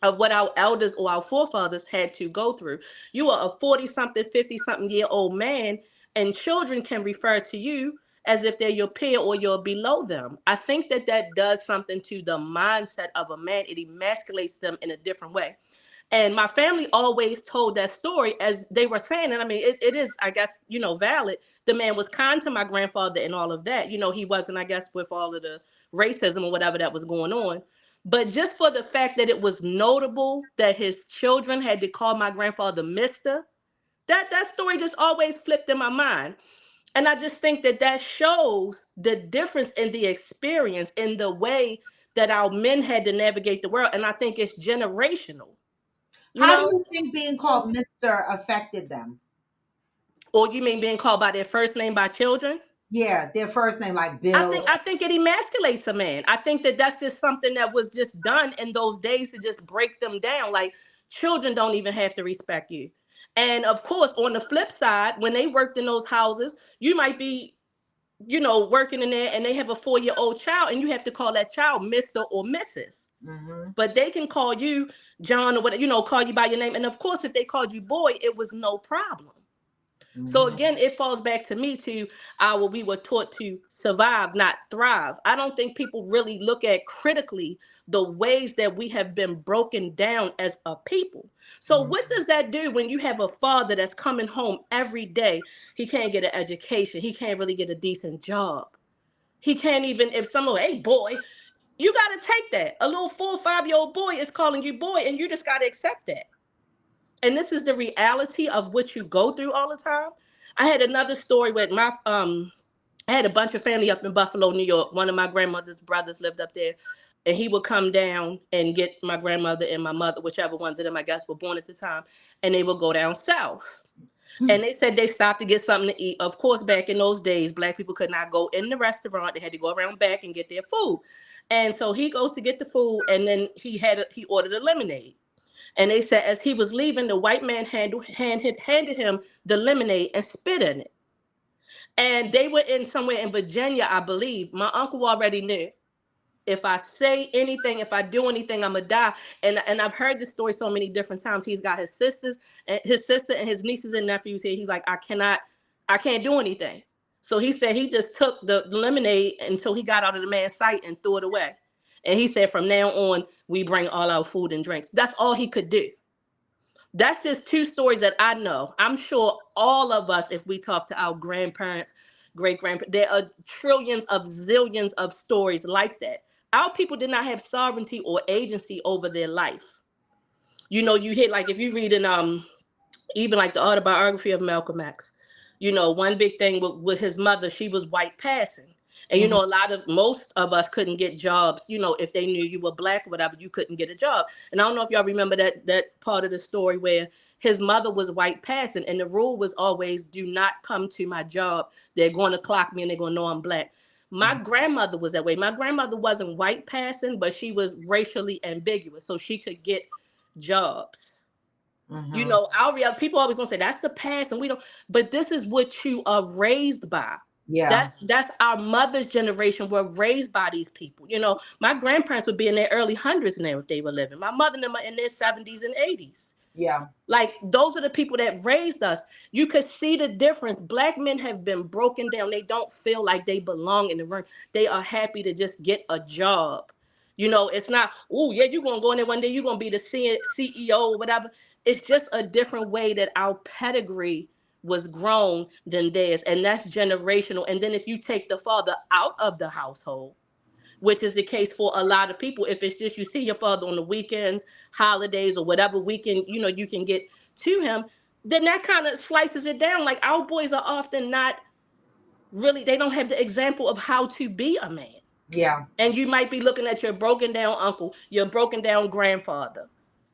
of what our elders or our forefathers had to go through. You are a 40-something, 50-something year old man, and children can refer to you as if they're your peer or you're below them. I think that does something to the mindset of a man. It emasculates them in a different way. And my family always told that story as they were saying it. I mean, it is, I guess, valid. The man was kind to my grandfather and all of that. He wasn't, I guess, with all of the racism or whatever that was going on. But just for the fact that it was notable that his children had to call my grandfather Mr., that story just always flipped in my mind. And I just think that that shows the difference in the experience, in the way that our men had to navigate the world. And I think it's generational, you How do know? you think being called Mr. affected them? Or you mean being called by their first name by children? Yeah, their first name like I Bill. think it emasculates a man. I think that that's just something that was just done in those days to just break them down. Like, children don't even have to respect you. And of course, on the flip side, when they worked in those houses, you might be, working in there and they have a 4-year-old child and you have to call that child Mr. or Mrs. Mhm. But they can call you John or whatever, call you by your name. And of course, if they called you boy, it was no problem. So Mhm. again, it falls back to me to we were taught to survive, not thrive. I don't think people really look at critically the ways that we have been broken down as a people. So what does that do when you have a father that's coming home every day? He can't get an education. He can't really get a decent job. He can't even, if someone, hey boy, you got to take that. A little 4 or 5-year-old boy is calling you boy, and you just got to accept that. And this is the reality of what you go through all the time. I had another story with I had a bunch of family up in Buffalo, New York. One of my grandmother's brothers lived up there, and he would come down and get my grandmother and my mother, whichever ones of them I guess were born at the time, and they would go down south. And they said they stopped to get something to eat. Of course, back in those days, Black people could not go in the restaurant. They had to go around back and get their food. And so he goes to get the food, and then he ordered a lemonade. And they said as he was leaving, the white man handed him the lemonade and spit in it. And they were in somewhere in Virginia, I believe. My uncle already knew, if I say anything, if I do anything, I'm gonna die. And I've heard this story so many different times. He's got his sister and his nieces and nephews here. He's like, I can't do anything. So he said he just took the lemonade until he got out of the man's sight and threw it away. And he said, from now on, we bring all our food and drinks. That's all he could do. That's just 2 stories that I know. I'm sure all of us, if we talk to our grandparents, great-grandparents, there are trillions of zillions of stories like that. Our people did not have sovereignty or agency over their life. You hit, like, if you read in even like the autobiography of Malcolm X, one big thing with his mother, she was white passing. And most of us couldn't get jobs. If they knew you were Black or whatever, you couldn't get a job. And I don't know if y'all remember that part of the story where his mother was white passing, and the rule was always, do not come to my job. They're going to clock me and they're going to know I'm Black. My grandmother was that way. My grandmother wasn't white passing, but she was racially ambiguous, so she could get jobs. People always gonna say that's the past, and we don't. But this is what you are raised by. Yeah. That's our mother's generation were raised by these people. My grandparents would be in their early hundreds now if they were living. My mother and them are in their 70s and 80s. Yeah. Like, those are the people that raised us. You could see the difference. Black men have been broken down. They don't feel like they belong in the room. They are happy to just get a job. It's not, oh yeah, you're gonna go in there one day, you're gonna be the CEO or whatever. It's just a different way that our pedigree was grown than theirs, and that's generational. And then if you take the father out of the household, which is the case for a lot of people, if it's just you see your father on the weekends, holidays, or whatever weekend you can get to him, then that kind of slices it down. Like, our boys are often not really, they don't have the example of how to be a man. Yeah. And you might be looking at your broken down uncle, your broken down grandfather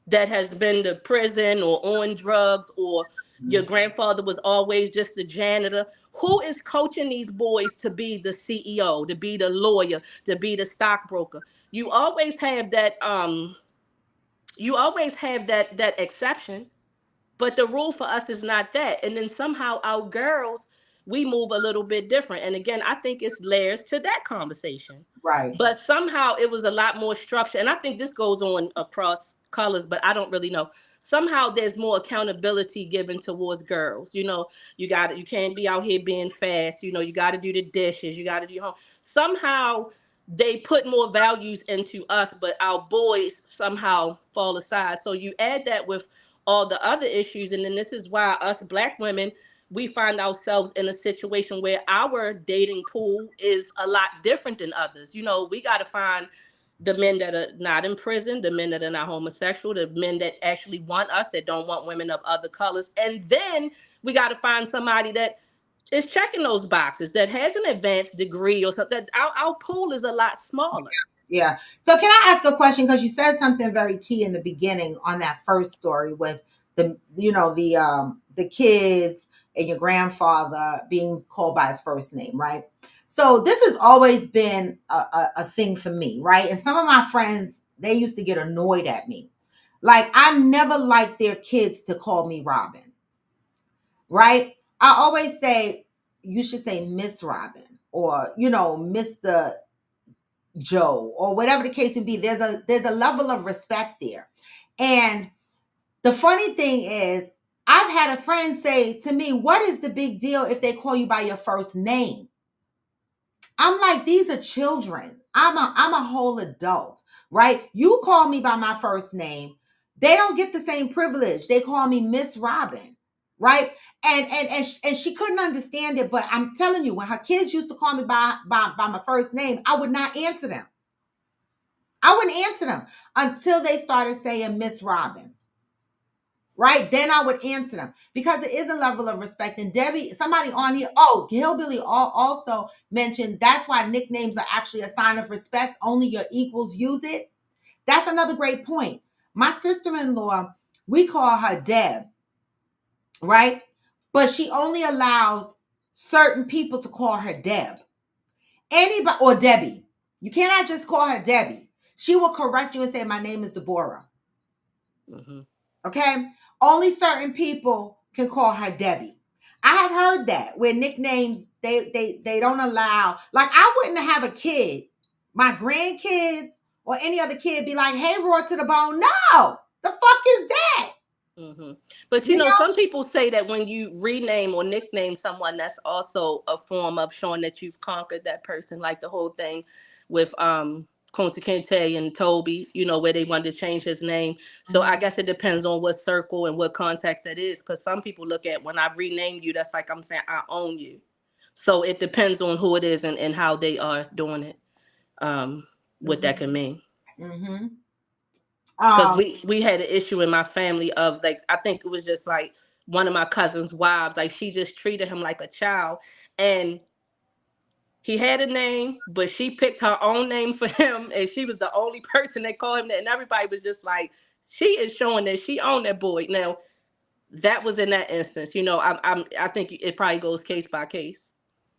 that has been to prison or on drugs, or your grandfather was always just the janitor. Who is coaching these boys to be the CEO, to be the lawyer, to be the stockbroker? You always have that that exception, but the rule for us is not that. And then somehow our girls, we move a little bit different. And again, I think it's layers to that conversation. Right. But somehow it was a lot more structure. And I think this goes on across colors, but I don't really know. Somehow there's more accountability given towards girls. You can't be out here being fast. You got to do the dishes. You got to do your home. Somehow they put more values into us, but our boys somehow fall aside. So you add that with all the other issues. And then this is why us Black women, we find ourselves in a situation where our dating pool is a lot different than others. We got to find the men that are not in prison, the men that are not homosexual, the men that actually want us, that don't want women of other colors. And then we got to find somebody that is checking those boxes, that has an advanced degree or something. Our pool is a lot smaller. Yeah. So can I ask a question? Because you said something very key in the beginning on that first story with the kids and your grandfather being called by his first name, right? So this has always been a thing for me, right? And some of my friends, they used to get annoyed at me. Like, I never liked their kids to call me Robin, right? I always say, you should say Miss Robin or, Mr. Joe or whatever the case may be. There's a level of respect there. And the funny thing is, I've had a friend say to me, what is the big deal if they call you by your first name? I'm like, these are children. I'm a whole adult, right? You call me by my first name. They don't get the same privilege. They call me Miss Robin, right? And she couldn't understand it, but I'm telling you, when her kids used to call me by my first name, I would not answer them. I wouldn't answer them until they started saying Miss Robin. Right? Then I would answer them because it is a level of respect. And Debbie, somebody on here, Hillbilly also mentioned that's why nicknames are actually a sign of respect. Only your equals use it. That's another great point. My sister-in-law, we call her Deb, right? But she only allows certain people to call her Deb. Anybody or Debbie. You cannot just call her Debbie. She will correct you and say, my name is Deborah. Mm-hmm. Okay? Only certain people can call her Debbie. I have heard that where nicknames, they don't allow. Like, I wouldn't have a kid, my grandkids or any other kid be like, hey, Raw to the Bone. No, the fuck is that? Mm-hmm. But you know, some people say that when you rename or nickname someone, that's also a form of showing that you've conquered that person. Like the whole thing with Kunta Kinte and Toby, where they wanted to change his name. So I guess it depends on what circle and what context that is. Because some people look at when I've renamed you, that's like I'm saying I own you. So it depends on who it is and how they are doing it. What that can mean. Mm-hmm. Because we had an issue in my family of, like, I think it was just like one of my cousin's wives, like she just treated him like a child, and he had a name, but she picked her own name for him, and she was the only person that called him that, and everybody was just like, she is showing that she owned that boy. Now, that was in that instance, I think it probably goes case by case.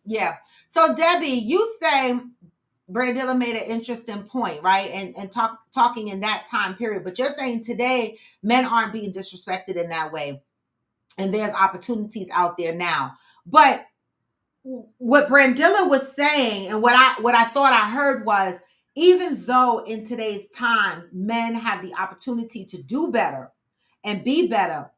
Yeah. So Debbie, you say Brandilla made an interesting point, right? And talking in that time period, but you're saying today men aren't being disrespected in that way, and there's opportunities out there now. But what Brandilla was saying, and what I thought I heard was, even though in today's times men have the opportunity to do better and be better,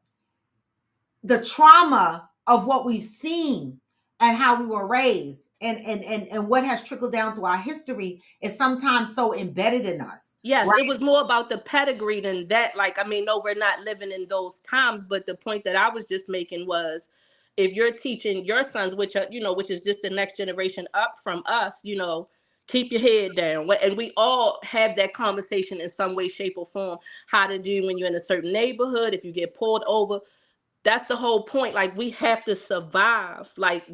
the trauma of what we've seen and how we were raised and what has trickled down through our history is sometimes so embedded in us. Yes, right? It was more about the pedigree than that. Like, I mean, no, we're not living in those times, but the point that I was just making was, if you're teaching your sons, which are, which is just the next generation up from us, keep your head down. And we all have that conversation in some way, shape, or form, how to do when you're in a certain neighborhood, if you get pulled over. That's the whole point. Like, we have to survive. Like,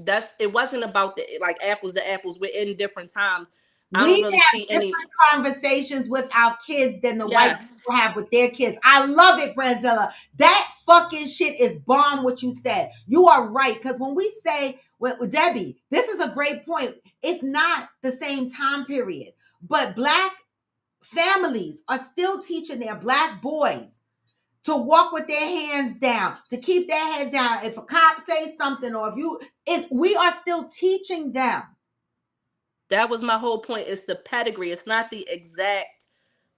it wasn't about like apples to apples. We're in different times. I don't really see different conversations with our kids than the white people have with their kids. I love it, Brandilla. That fucking shit is bomb what you said. You are right. Because when we say, with Debbie, this is a great point. It's not the same time period. But Black families are still teaching their Black boys to walk with their hands down, to keep their head down. If a cop says something, or we are still teaching them. That was my whole point. It's the pedigree. It's not the exact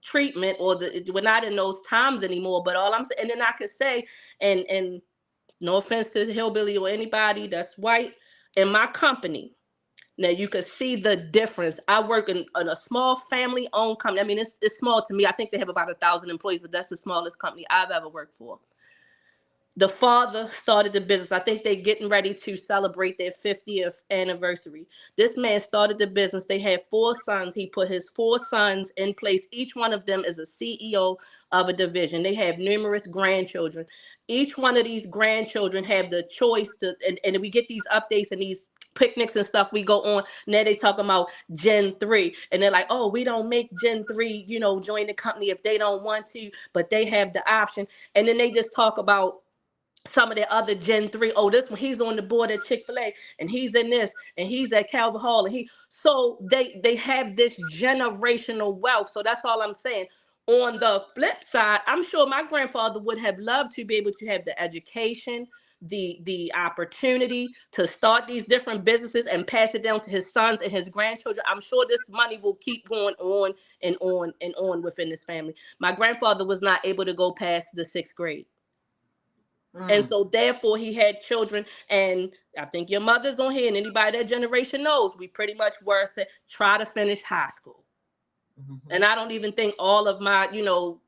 treatment, or we're not in those times anymore. But all I'm saying, and then I could say, and no offense to Hillbilly or anybody that's white, in my company, now you could see the difference. I work in a small family-owned company. I mean, it's small to me. I think they have about 1,000 employees, but that's the smallest company I've ever worked for. The father started the business. I think they're getting ready to celebrate their 50th anniversary. This man started the business. They had 4 sons. He put his 4 sons in place. Each one of them is a CEO of a division. They have numerous grandchildren. Each one of these grandchildren have the choice to, and we get these updates and these picnics and stuff we go on. Now they talking about Gen 3. And they're like, oh, we don't make Gen 3, join the company if they don't want to, but they have the option. And then they just talk about some of the other Gen 3. Oh, this one, he's on the board at Chick-fil-A, and he's in this, and he's at Calvin Hall, and so they have this generational wealth. So that's all I'm saying. On the flip side, I'm sure my grandfather would have loved to be able to have the education, the opportunity to start these different businesses and pass it down to his sons and his grandchildren. I'm sure this money will keep going on and on and on within this family. My grandfather was not able to go past the 6th grade. And so therefore he had children, and I think your mother's on here and anybody that generation knows, we pretty much were said, try to finish high school. And I don't even think all of my,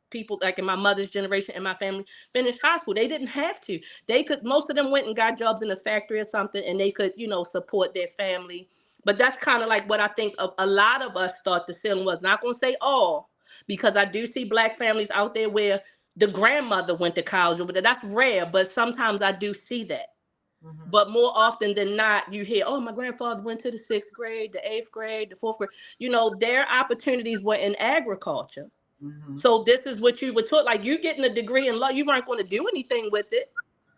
people like in my mother's generation and my family finished high school. They didn't have to. They could, most of them went and got jobs in a factory or something, and they could, support their family. But that's kind of like what I think a lot of us thought the ceiling was. Not going to say all, because I do see Black families out there where the grandmother went to college, but that's rare. But sometimes I do see that. But more often than not, you hear, oh, my grandfather went to the 6th grade, the 8th grade, the 4th grade. Their opportunities were in agriculture. So this is what you were taught. Like, you getting a degree in law, you weren't going to do anything with it.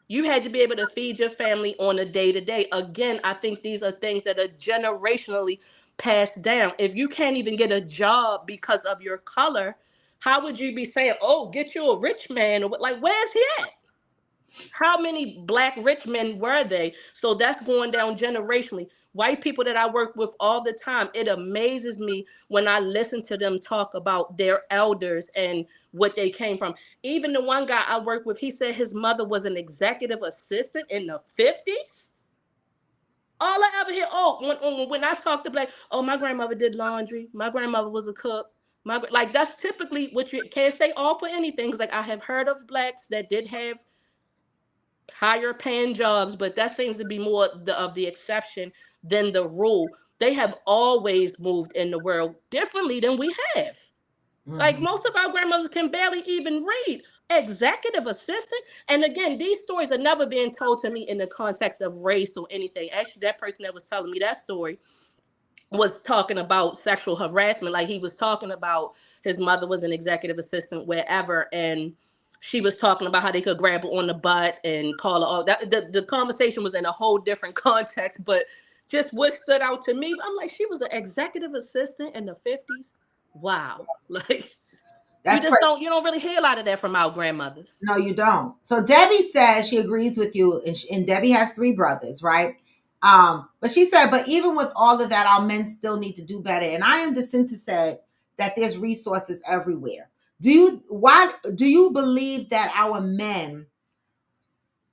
You had to be able to feed your family on a day-to-day. Again, I think these are things that are generationally passed down. If you can't even get a job because of your color, how would you be saying, oh, get you a rich man? Like, where's he at? How many Black rich men were they? So that's going down generationally. White people that I work with all the time, it amazes me when I listen to them talk about their elders and what they came from. Even the one guy I work with, he said his mother was an executive assistant in the 50s. All I ever hear, when I talk to Black, oh, my grandmother did laundry. My grandmother was a cook. Like, that's typically what you can't say all for anything. Like, I have heard of Blacks that did have higher paying jobs, but that seems to be more of the exception than the rule. They have always moved in the world differently than we have. Like, most of our grandmothers can barely even read. Executive assistant. And again, these stories are never being told to me in the context of race or anything. Actually, that person that was telling me that story was talking about sexual harassment. Like, he was talking about his mother was an executive assistant wherever, and she was talking about how they could grab her on the butt and call her all that. The conversation was in a whole different context, but just what stood out to me, I'm like, she was an executive assistant in the 50s. Wow. Like, you don't really hear a lot of that from our grandmothers. No, you don't. So Debbie says she agrees with you, and Debbie has 3 brothers, right? But she said, but even with all of that, our men still need to do better. And I am Jacinta said that there's resources everywhere. Do you believe that our men,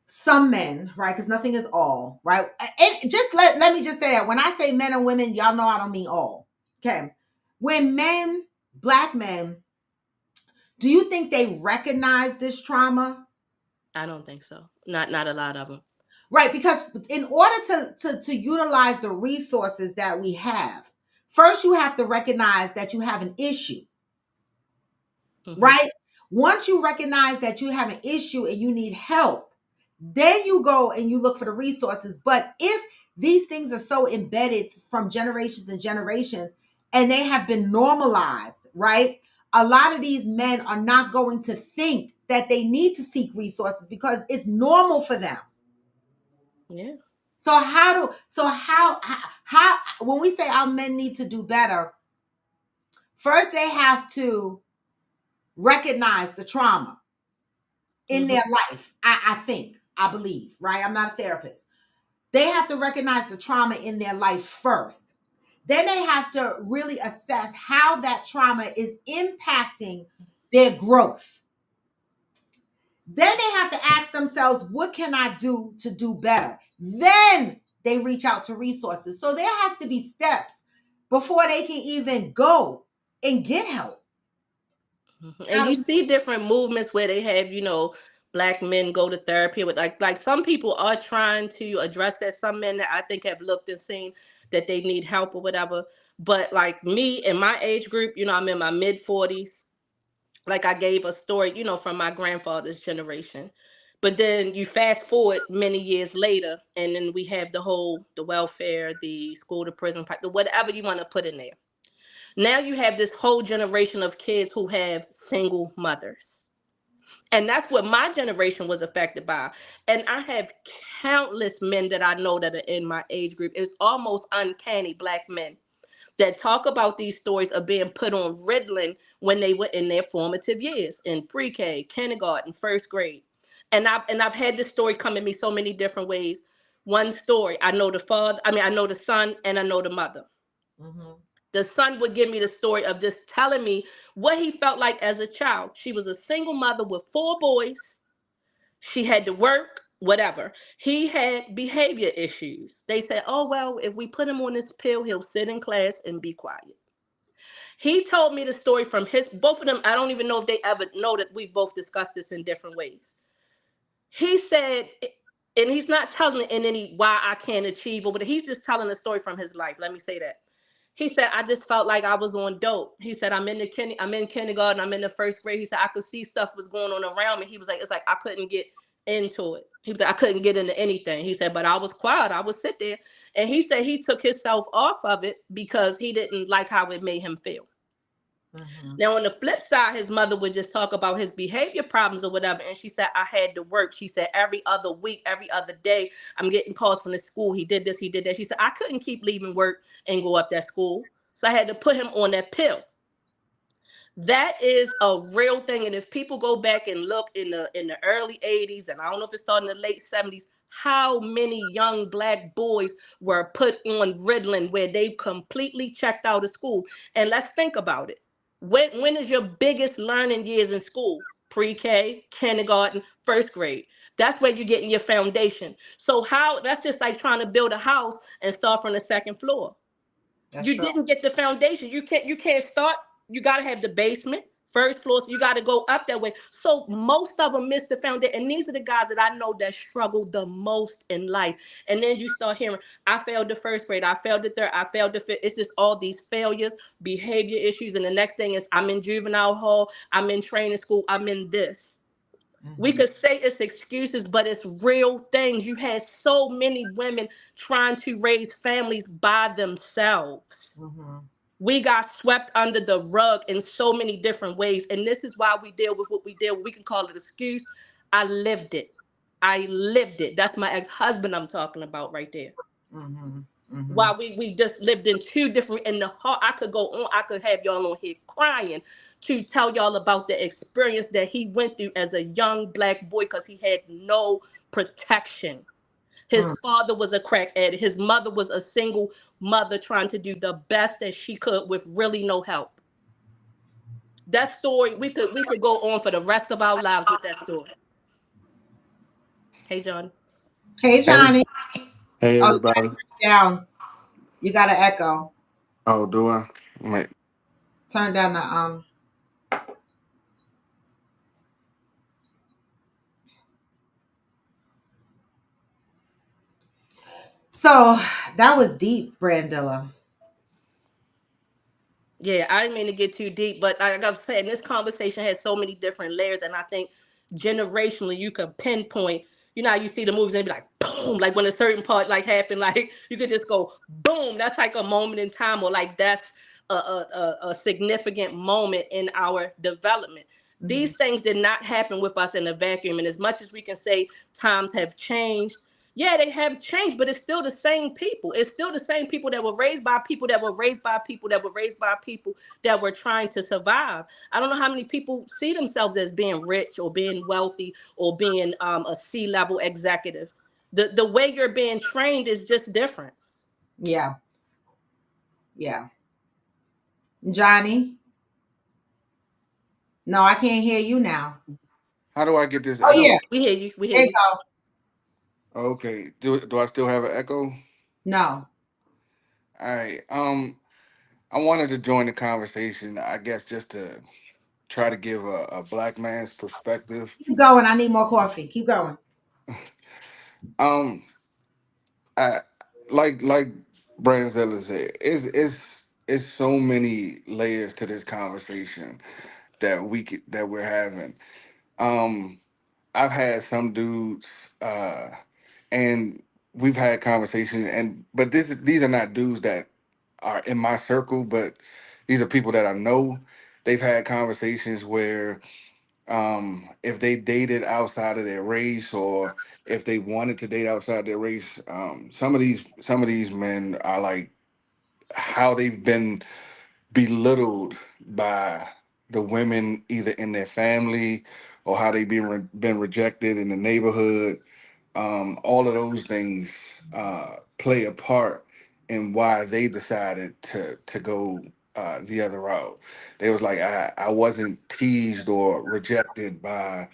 some men, right? Because nothing is all, right? And just let me just say that when I say men and women, y'all know I don't mean all. Okay. When men, Black men, do you think they recognize this trauma? I don't think so. Not a lot of them. Right, because in order to utilize the resources that we have, first you have to recognize that you have an issue. Right? Once you recognize that you have an issue and you need help, then you go and you look for the resources. But if these things are so embedded from generations and generations and they have been normalized, right? A lot of these men are not going to think that they need to seek resources because it's normal for them. Yeah. So how when we say our men need to do better, first they have to recognize the trauma in their life. I believe, right? I'm not a therapist. They have to recognize the trauma in their life first. Then they have to really assess how that trauma is impacting their growth. Then they have to ask themselves, what can I do to do better? Then they reach out to resources. So there has to be steps before they can even go and get help. And you see different movements where they have, Black men go to therapy. With like some people are trying to address that. Some men that I think have looked and seen that they need help or whatever. But like me in my age group, I'm in my mid-40s. Like I gave a story, from my grandfather's generation. But then you fast forward many years later, and then we have the welfare, the school to prison, the whatever you want to put in there. Now you have this whole generation of kids who have single mothers. And that's what my generation was affected by. And I have countless men that I know that are in my age group. It's almost uncanny, Black men that talk about these stories of being put on Ritalin when they were in their formative years in pre-K, kindergarten, first grade. And I've had this story come at me so many different ways. One story, I know the father, I know the son and I know the mother. Mm-hmm. The son would give me the story of just telling me what he felt like as a child. She was a single mother with 4 boys. She had to work, whatever. He had behavior issues. They said, oh, well, if we put him on this pill, he'll sit in class and be quiet. He told me the story from both of them. I don't even know if they ever know that we both discussed this in different ways. He said, and he's not telling it in any why I can't achieve, but he's just telling a story from his life. Let me say that. He said, I just felt like I was on dope. He said, I'm in kindergarten, I'm in the first grade. He said, I could see stuff was going on around me. He was like, it's like I couldn't get into it. He was like, I couldn't get into anything. He said, but I was quiet. I would sit there. And he said he took himself off of it because he didn't like how it made him feel. Mm-hmm. Now, on the flip side, his mother would just talk about his behavior problems or whatever. And she said, I had to work. She said, every other week, every other day, I'm getting calls from the school. He did this, he did that. She said, I couldn't keep leaving work and go up that school. So I had to put him on that pill. That is a real thing. And if people go back and look in the early 80s, and I don't know if it started in the late 70s, how many young Black boys were put on Ritalin where they completely checked out of school. And let's think about it. When is your biggest learning years in school? Pre-K, kindergarten, first grade. That's where you're getting your foundation. So that's just like trying to build a house and start from the second floor. That's you true. Didn't get the foundation. You can't start. You got to have the basement, first floor. So you got to go up that way. So most of them miss the foundation. And these are the guys that I know that struggle the most in life. And then you start hearing, I failed the first grade. I failed the third. I failed the fifth. It's just all these failures, behavior issues. And the next thing is I'm in juvenile hall. I'm in training school. I'm in this. We could say it's excuses, but it's real things. You had so many women trying to raise families by themselves. Mm-hmm. We got swept under the rug in so many different ways. And this is why we deal with what we deal with. We can call it excuse. I lived it. That's my ex-husband I'm talking about right there. Mm-hmm. Mm-hmm. While we just lived in two different, in the heart, I could go on, I could have y'all on here crying to tell y'all about the experience that he went through as a young Black boy because he had no protection. His father was a crack addict. His mother was a single mother trying to do the best that she could with really no help. That story, we could go on for the rest of our lives with that story. Hey, Johnny. Hey, Johnny. Hey, everybody. Down. You got an echo. Oh, do I? Wait. Turn down the So that was deep, Brandilla. Yeah, I didn't mean to get too deep, but like I'm saying, this conversation has so many different layers, and I think generationally you can pinpoint. You know how you see the movies and be like, boom, like when a certain part like happened, like you could just go, boom. That's like a moment in time, or like that's a significant moment in our development. Mm-hmm. These things did not happen with us in a vacuum, and as much as we can say times have changed. Yeah, they have changed, but it's still the same people. It's still the same people that were raised by people that were raised by people that were raised by people that were trying to survive. I don't know how many people see themselves as being rich or being wealthy or being a C-level executive. The way you're being trained is just different. Yeah. Yeah. Johnny? No, I can't hear you now. How do I get this? Oh, yeah. We hear you. We hear there you. Go. Okay. Do I still have an echo? No. All right. I wanted to join the conversation, I guess, just to try to give a black man's perspective. Keep going. I need more coffee. Keep going. Um, I like Brandon said, it's so many layers to this conversation that we're having. Um, I've had some dudes, and we've had conversations, but these are not dudes that are in my circle, but these are people that I know. They've had conversations where if they dated outside of their race, or if they wanted to date outside their race, some of these men are like how they've been belittled by the women either in their family, or how they've been rejected in the neighborhood. All of those things play a part in why they decided to go the other route. They was like, I wasn't teased or rejected by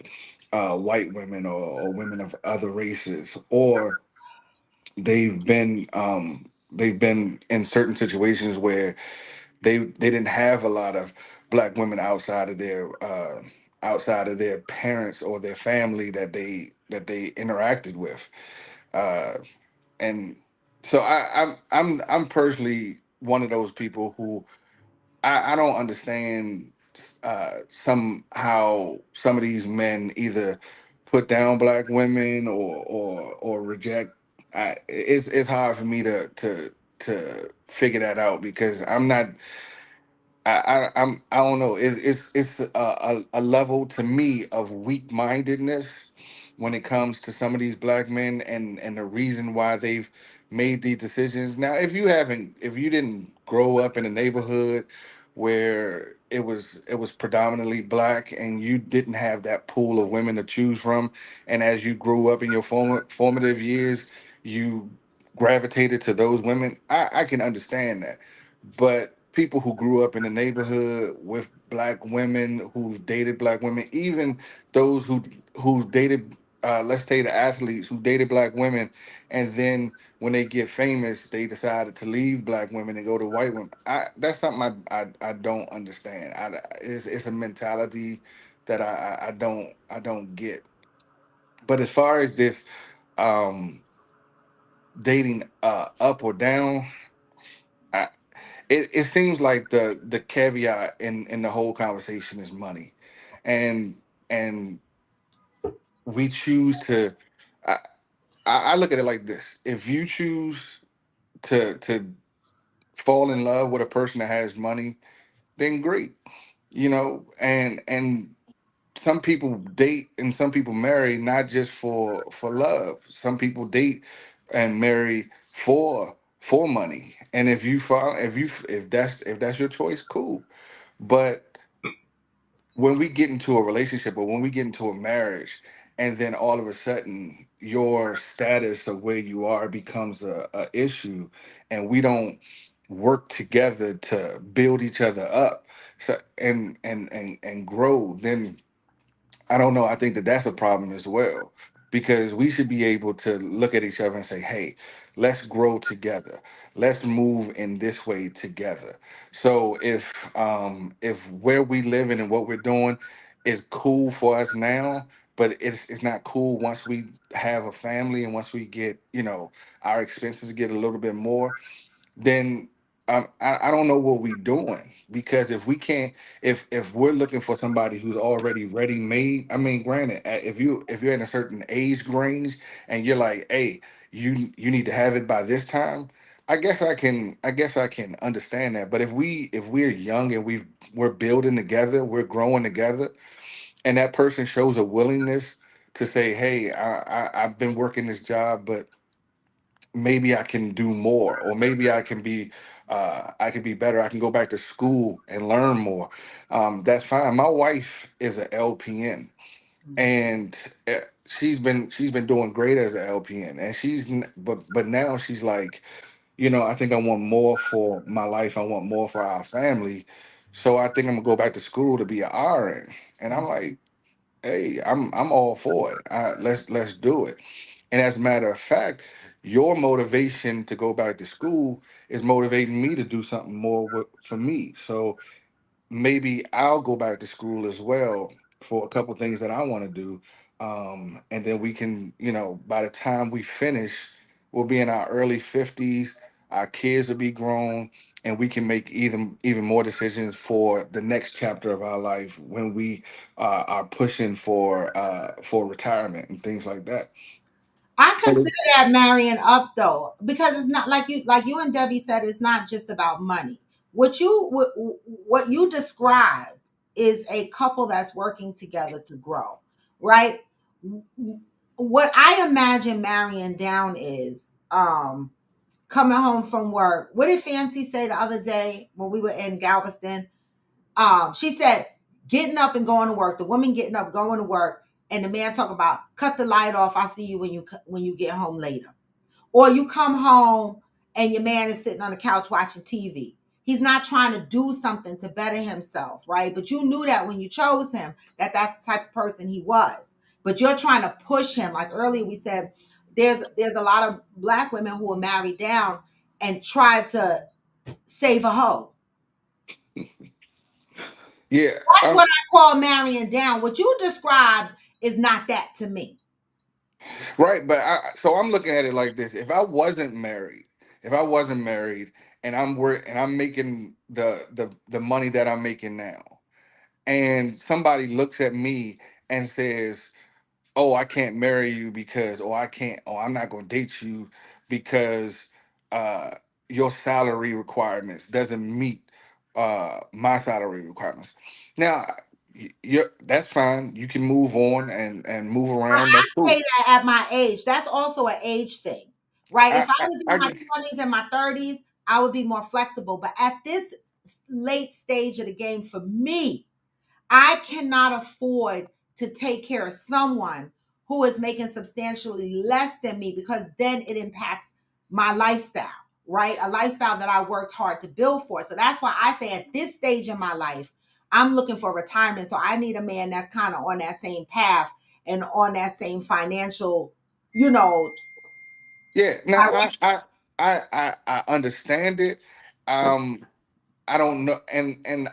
white women, or women of other races, or they've been in certain situations where they didn't have a lot of black women outside of their parents or their family that they interacted with. Uh, and so I'm personally one of those people who I don't understand somehow some of these men either put down black women, or reject. It's hard for me to figure that out, because I'm not. I don't know. It's a level to me of weak mindedness when it comes to some of these black men, and the reason why they've made these decisions. Now, if you didn't grow up in a neighborhood where it was predominantly black, and you didn't have that pool of women to choose from, and as you grew up in your formative years, you gravitated to those women, I can understand that. But people who grew up in the neighborhood with black women, who've dated black women, even those who dated, let's say the athletes who dated black women, and then when they get famous, they decided to leave black women and go to white women. That's something I don't understand. It's a mentality that I don't get. But as far as this um, dating up or down, it seems like the caveat in the whole conversation is money, and and we choose to. I, I look at it like this: if you choose to fall in love with a person that has money, then great, and some people date and some people marry not just for love. Some people date and marry for money, and if that's your choice, cool. But when we get into a relationship, or when we get into a marriage, and then all of a sudden your status of where you are becomes a issue, and we don't work together to build each other up, and grow, then I don't know. I think that that's a problem as well, because we should be able to look at each other and say, "Hey, let's grow together. Let's move in this way together." So if where we living and what we're doing is cool for us now, but it's not cool once we have a family, and once we get, our expenses get a little bit more, then I don't know what we're doing, because if we can't, if we're looking for somebody who's already ready made, I mean, granted, if you're in a certain age range, and you're like, hey, you need to have it by this time, I guess I can understand that. But if we're young, and we're building together, we're growing together, and that person shows a willingness to say, hey, I've been working this job, but maybe I can do more, or maybe I can be better. I can go back to school and learn more. That's fine. My wife is an LPN, and she's been doing great as an LPN, and but now she's like, I think I want more for my life. I want more for our family. So I think I'm gonna go back to school to be an RN. And I'm like, hey, I'm all for it. Let's do it. And as a matter of fact, your motivation to go back to school is motivating me to do something more for me. So maybe I'll go back to school as well for a couple things that I want to do. And then we can, by the time we finish, we'll be in our early 50s. Our kids will be grown, and we can make even more decisions for the next chapter of our life when we are pushing for retirement and things like that. I So, consider that marrying up though, because it's not like you and Debbie said. It's not just about money. What you described is a couple that's working together to grow, right? What I imagine marrying down is coming home from work. What did Fancy say the other day when we were in Galveston? She said getting up and going to work. The woman getting up, going to work, and the man talking about cut the light off. I see you when you get home later, or you come home and your man is sitting on the couch watching TV. He's not trying to do something to better himself, right? But you knew that when you chose him, that that's the type of person he was. But you're trying to push him. Like earlier we said, there's a lot of black women who are married down and try to save a hoe. yeah, That's what I call marrying down. What you described is not that to me. right. But so I'm looking at it like this: if I wasn't married, and I'm making the money that I'm making now, and somebody looks at me and says, "Oh, I can't marry you because, or I can't, or I'm not going to date you because uh, your salary requirements doesn't meet my salary requirements." Now, that's fine. You can move on and move around. That's I cool. say that at my age. That's also an age thing, right? I, If I I, was in I my get- 20s and my 30s, I would be more flexible. But at this late stage of the game for me, I cannot afford to take care of someone who is making substantially less than me, because then it impacts my lifestyle, right? A lifestyle that I worked hard to build for. So that's why I say at this stage in my life, I'm looking for retirement. So I need a man that's kind of on that same path and on that same financial, you know, yeah. Now, direction. I understand it. Um, I don't know, and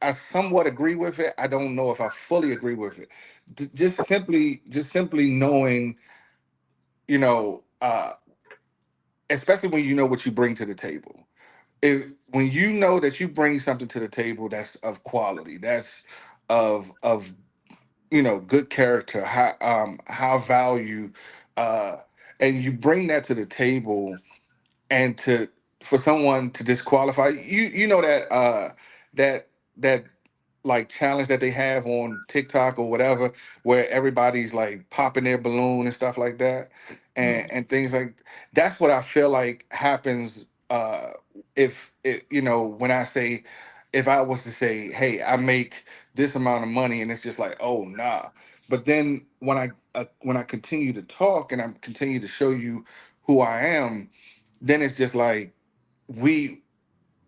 I somewhat agree with it. I don't know if I fully agree with it. Just simply knowing, you know, especially when you know what you bring to the table. If When you know that you bring something to the table that's of quality, that's of good character, high value, uh, and you bring that to the table, and to for someone to disqualify you know that that like challenge that they have on TikTok or whatever, where everybody's like popping their balloon and stuff like that, and things like that's what I feel like happens if it, when I say, if I was to say, hey, I make this amount of money, and it's just like, oh nah. But then when I continue to talk and I continue to show you who I am, then it's just like we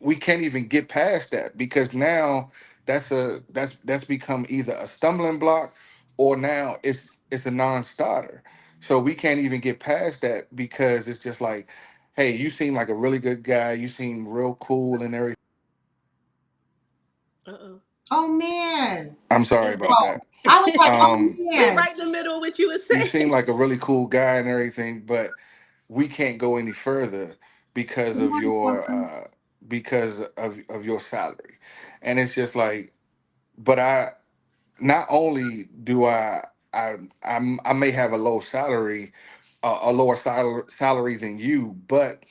we can't even get past that, because now that's become either a stumbling block, or now it's a non-starter. So we can't even get past that, because it's just like, hey, you seem like a really good guy, you seem real cool and everything. Uh-oh. Oh man. I'm sorry Is about that that. Oh, I was like, oh um we man. right in the middle of what you were you saying? seem like a really cool guy and everything, but we can't go any further because Good of morning, your Summer. your salary. And it's just like, but I not only do I may have a low salary, a lower salary than you, but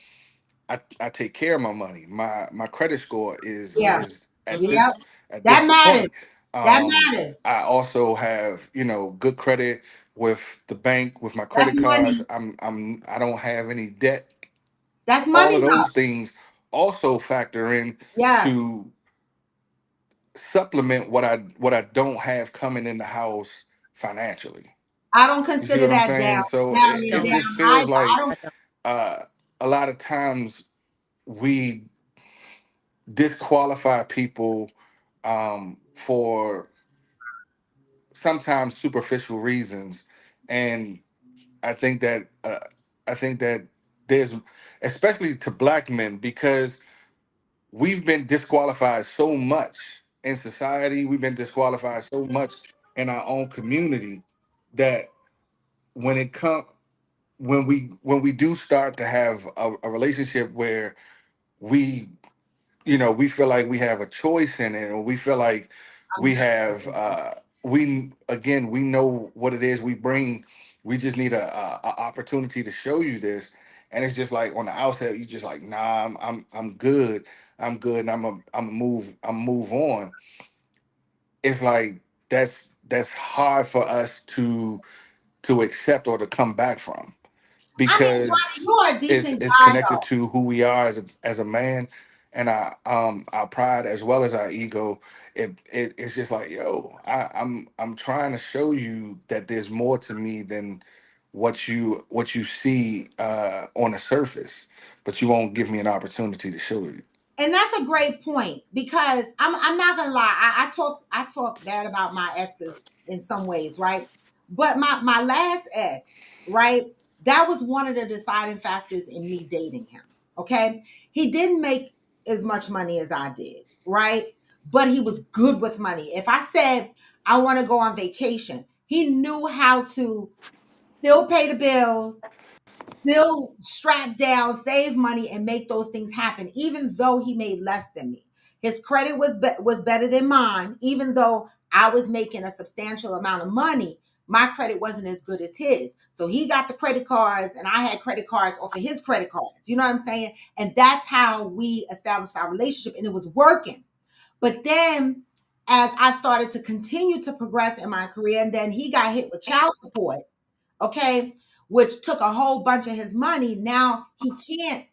I take care of my money. My credit score is Yeah. is at Mm-hmm. Yep. this That matters. point. That Um, matters. I also have, good credit with the bank, with my That's credit cards. money. I don't have any debt. That's All of money though. those things also factor in Yes. to supplement what I don't have coming in the house financially. I don't You see consider what I'm that down, saying? So I marrying it don't. down just feels either. I like don't. I don't. uh, a lot of times we disqualify people for sometimes superficial reasons, and I think that there's, especially to black men, because we've been disqualified so much in society. We've been disqualified so much in our own community that when it come when we do start to have a relationship where we we feel like we have a choice in it, or we feel like I'm we done have listening to you. we know what it is we bring. We just need a opportunity to show you this, and it's just like on the outset you just like, nah, I'm good, and I'm move on. It's like that's hard for us to accept or to come back from, I mean, Johnny, because you are a decent it's guy, connected though. to who we are as a man, and our pride as well as our ego. It's just like, yo, I'm trying to show you that there's more to me than what you see on the surface, but you won't give me an opportunity to show you. And that's a great point because I'm not gonna lie. I talk bad about my exes in some ways, right? But my last ex, right? That was one of the deciding factors in me dating him. Okay, he didn't make as much money as I did, right? But he was good with money. If I said I want to go on vacation, he knew how to still pay the bills, still strap down, save money, and make those things happen, even though he made less than me. His credit was better than mine, even though I was making a substantial amount of money. My credit wasn't as good as his. So he got the credit cards, and I had credit cards off of his credit cards. You know what I'm saying? And that's how we established our relationship, and it was working. But then, as I started to continue to progress in my career, and then he got hit with child support, okay, which took a whole bunch of his money. Now he can't,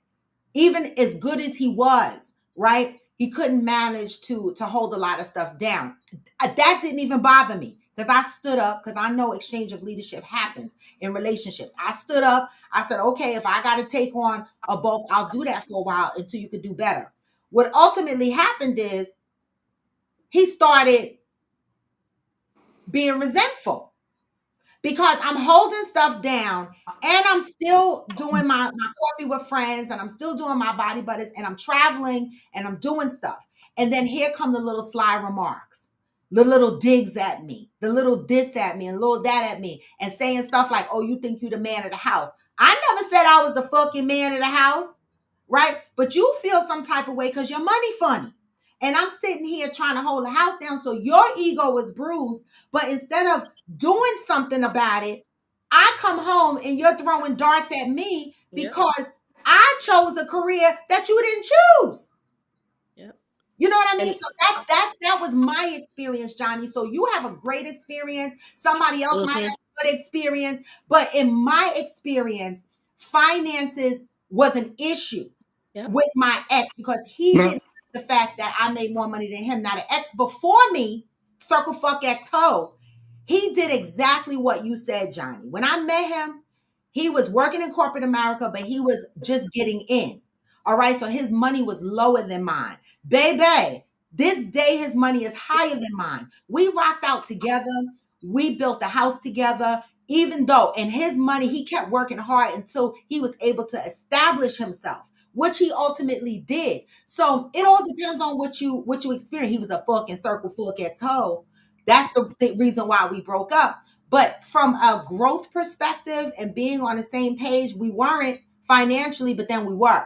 even as good as he was, right? He couldn't manage to hold a lot of stuff down. That didn't even bother me because I stood up because I know exchange of leadership happens in relationships. I stood up. I said, okay, if I got to take on a bulk, I'll do that for a while until you could do better. What ultimately happened is he started being resentful because I'm holding stuff down and I'm still doing my coffee with friends and I'm still doing my body butters and I'm traveling and I'm doing stuff. And then here come the little sly remarks, the little digs at me, the little this at me and little that at me, and saying stuff like, oh, you think you the man of the house. I never said I was the fucking man of the house, right? But you feel some type of way because your money funny. And I'm sitting here trying to hold the house down. So your ego is bruised. But instead of doing something about it, I come home and you're throwing darts at me Yep. because I chose a career that you didn't choose. Yep. You know what I mean? And So that was my experience, Johnny. So you have a great experience. Somebody else might have mhm. a good experience, but in my experience, finances was an issue Yep. with my ex because he No, didn't like the fact that I made more money than him. Now the ex before me, circle fuck ex ho, he did exactly what you said, Johnny. When I met him, he was working in corporate America, but he was just getting in. All right, so his money was lower than mine. Baby, this day his money is higher than mine. We rocked out together. We built the house together. Even though in his money, he kept working hard until he was able to establish himself, which he ultimately did. So it all depends on what you experience. He was a fucking circle fuck at toe. That's the reason why we broke up. But from a growth perspective and being on the same page, we weren't financially, but then we were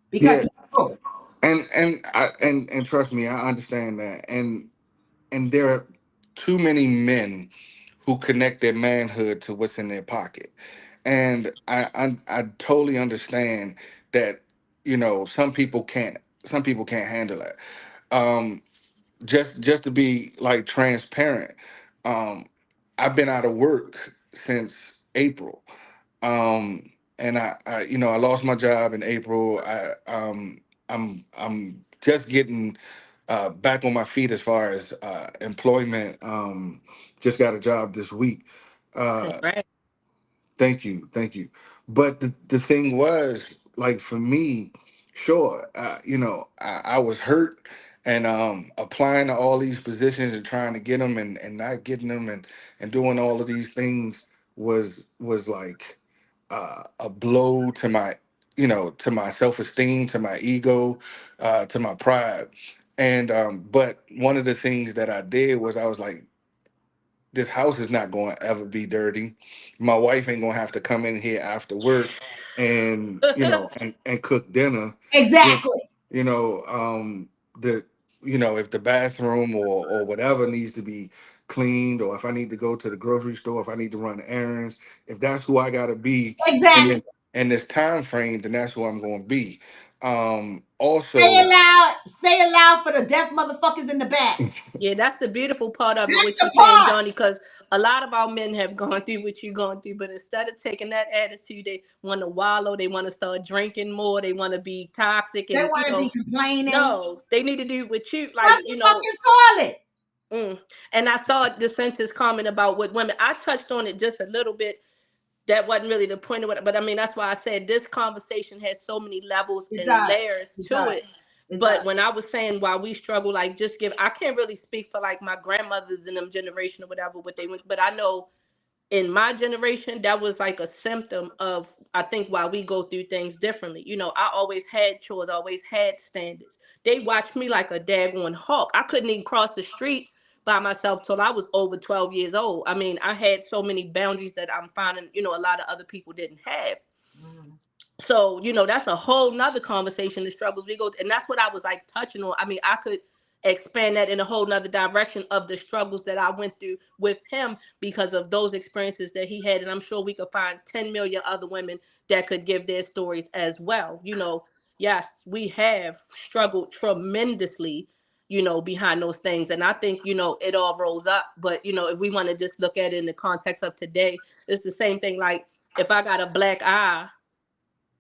because yeah, he grew. and trust me, I understand that, and there are too many men who connect their manhood to what's in their pocket, and I totally understand that. Some people can't handle it. Um, just to be like transparent, um, I've been out of work since April, and I lost my job in April. I'm just getting back on my feet as far as employment. Just got a job this week. Uh, Congrats. Thank you, thank you. But the thing was, like for me, sure, I was hurt and applying to all these positions and trying to get them and not getting them and doing all of these things was like a blow to my to my self esteem, to my ego, to my pride. And but one of the things that I did was I was like, this house is not going to ever be dirty. My wife ain't going to have to come in here after work and and cook dinner. You, Exactly. you know the if the bathroom or whatever needs to be cleaned, or if I need to go to the grocery store, if I need to run errands, if that's who I got to be in Exactly. this time frame, then that's who I'm going to be. Say Also, it loud. Say it loud for the deaf motherfuckers in the back. Yeah, that's the beautiful part of it, That's what the you're saying, part. Johnny, because a lot of our men have gone through what you're going through, but instead of taking that attitude, they want to wallow, they want to start drinking more, they want to be toxic, They and want to be complaining. no, they need to do what you Scrub like, the fucking toilet. And I saw the sentence comment about what women. I touched on it just a little bit. That wasn't really the point of it, but I mean that's why I said this conversation has so many levels It and does. layers It to does. it. It But does. when I was saying why we struggle, like just give, I can't really speak for like my grandmothers in them generation or whatever what they went, but I know in my generation that was like a symptom of, I think, why we go through things differently. I always had chores, always had standards. They watched me like a daggone hawk. I couldn't even cross the street by myself till I was over 12 years old. I mean, I had so many boundaries that I'm finding a lot of other people didn't have. Mm. So that's a whole nother conversation, the struggles we go, and that's what I was like touching on. I mean, I could expand that in a whole nother direction of the struggles that I went through with him because of those experiences that he had, and I'm sure we could find 10 million other women that could give their stories as well. Yes, we have struggled tremendously behind those things, and I think it all rolls up. But if we want to just look at it in the context of today, it's the same thing. Like if I got a black eye,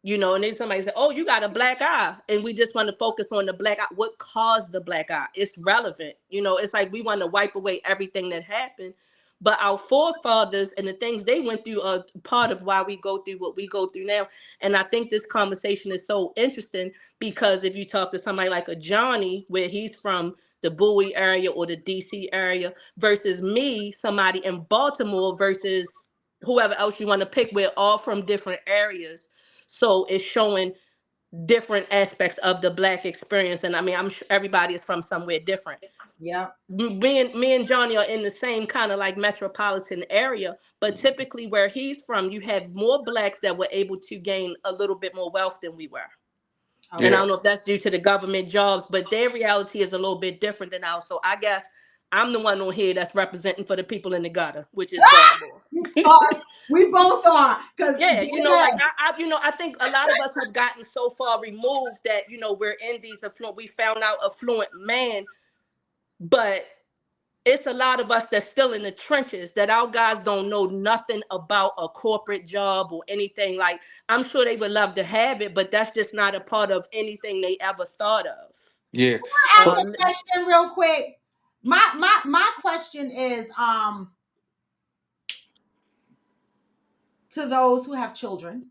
and then somebody said, "Oh, you got a black eye," and we just want to focus on the black eye. What caused the black eye? It's relevant. It's like we want to wipe away everything that happened, but our forefathers and the things they went through are part of why we go through what we go through now. And I think this conversation is so interesting because if you talk to somebody like a Johnny, where he's from the Bowie area or the DC area, versus me, somebody in Baltimore, versus whoever else you want to pick, we're all from different areas. So it's showing different aspects of the black experience. And I mean, I'm sure everybody is from somewhere different. Yeah. Me and Johnny are in the same kind of like metropolitan area, but typically where he's from, you have more blacks that were able to gain a little bit more wealth than we were. Okay. And I yeah, don't know if that's due to the government jobs, but their reality is a little bit different than ours. So I guess I'm the one on here that's representing for the people in the gutter, which is Baltimore. Us. We both are. Because Yeah, like I think a lot of us have gotten so far removed that we're in these affluent. We found out affluent man, but it's a lot of us that's still in the trenches. That our guys don't know nothing about a corporate job or anything. Like I'm sure they would love to have it, but that's just not a part of anything they ever thought of. yeah. ask So a question real quick. My question is to those who have children,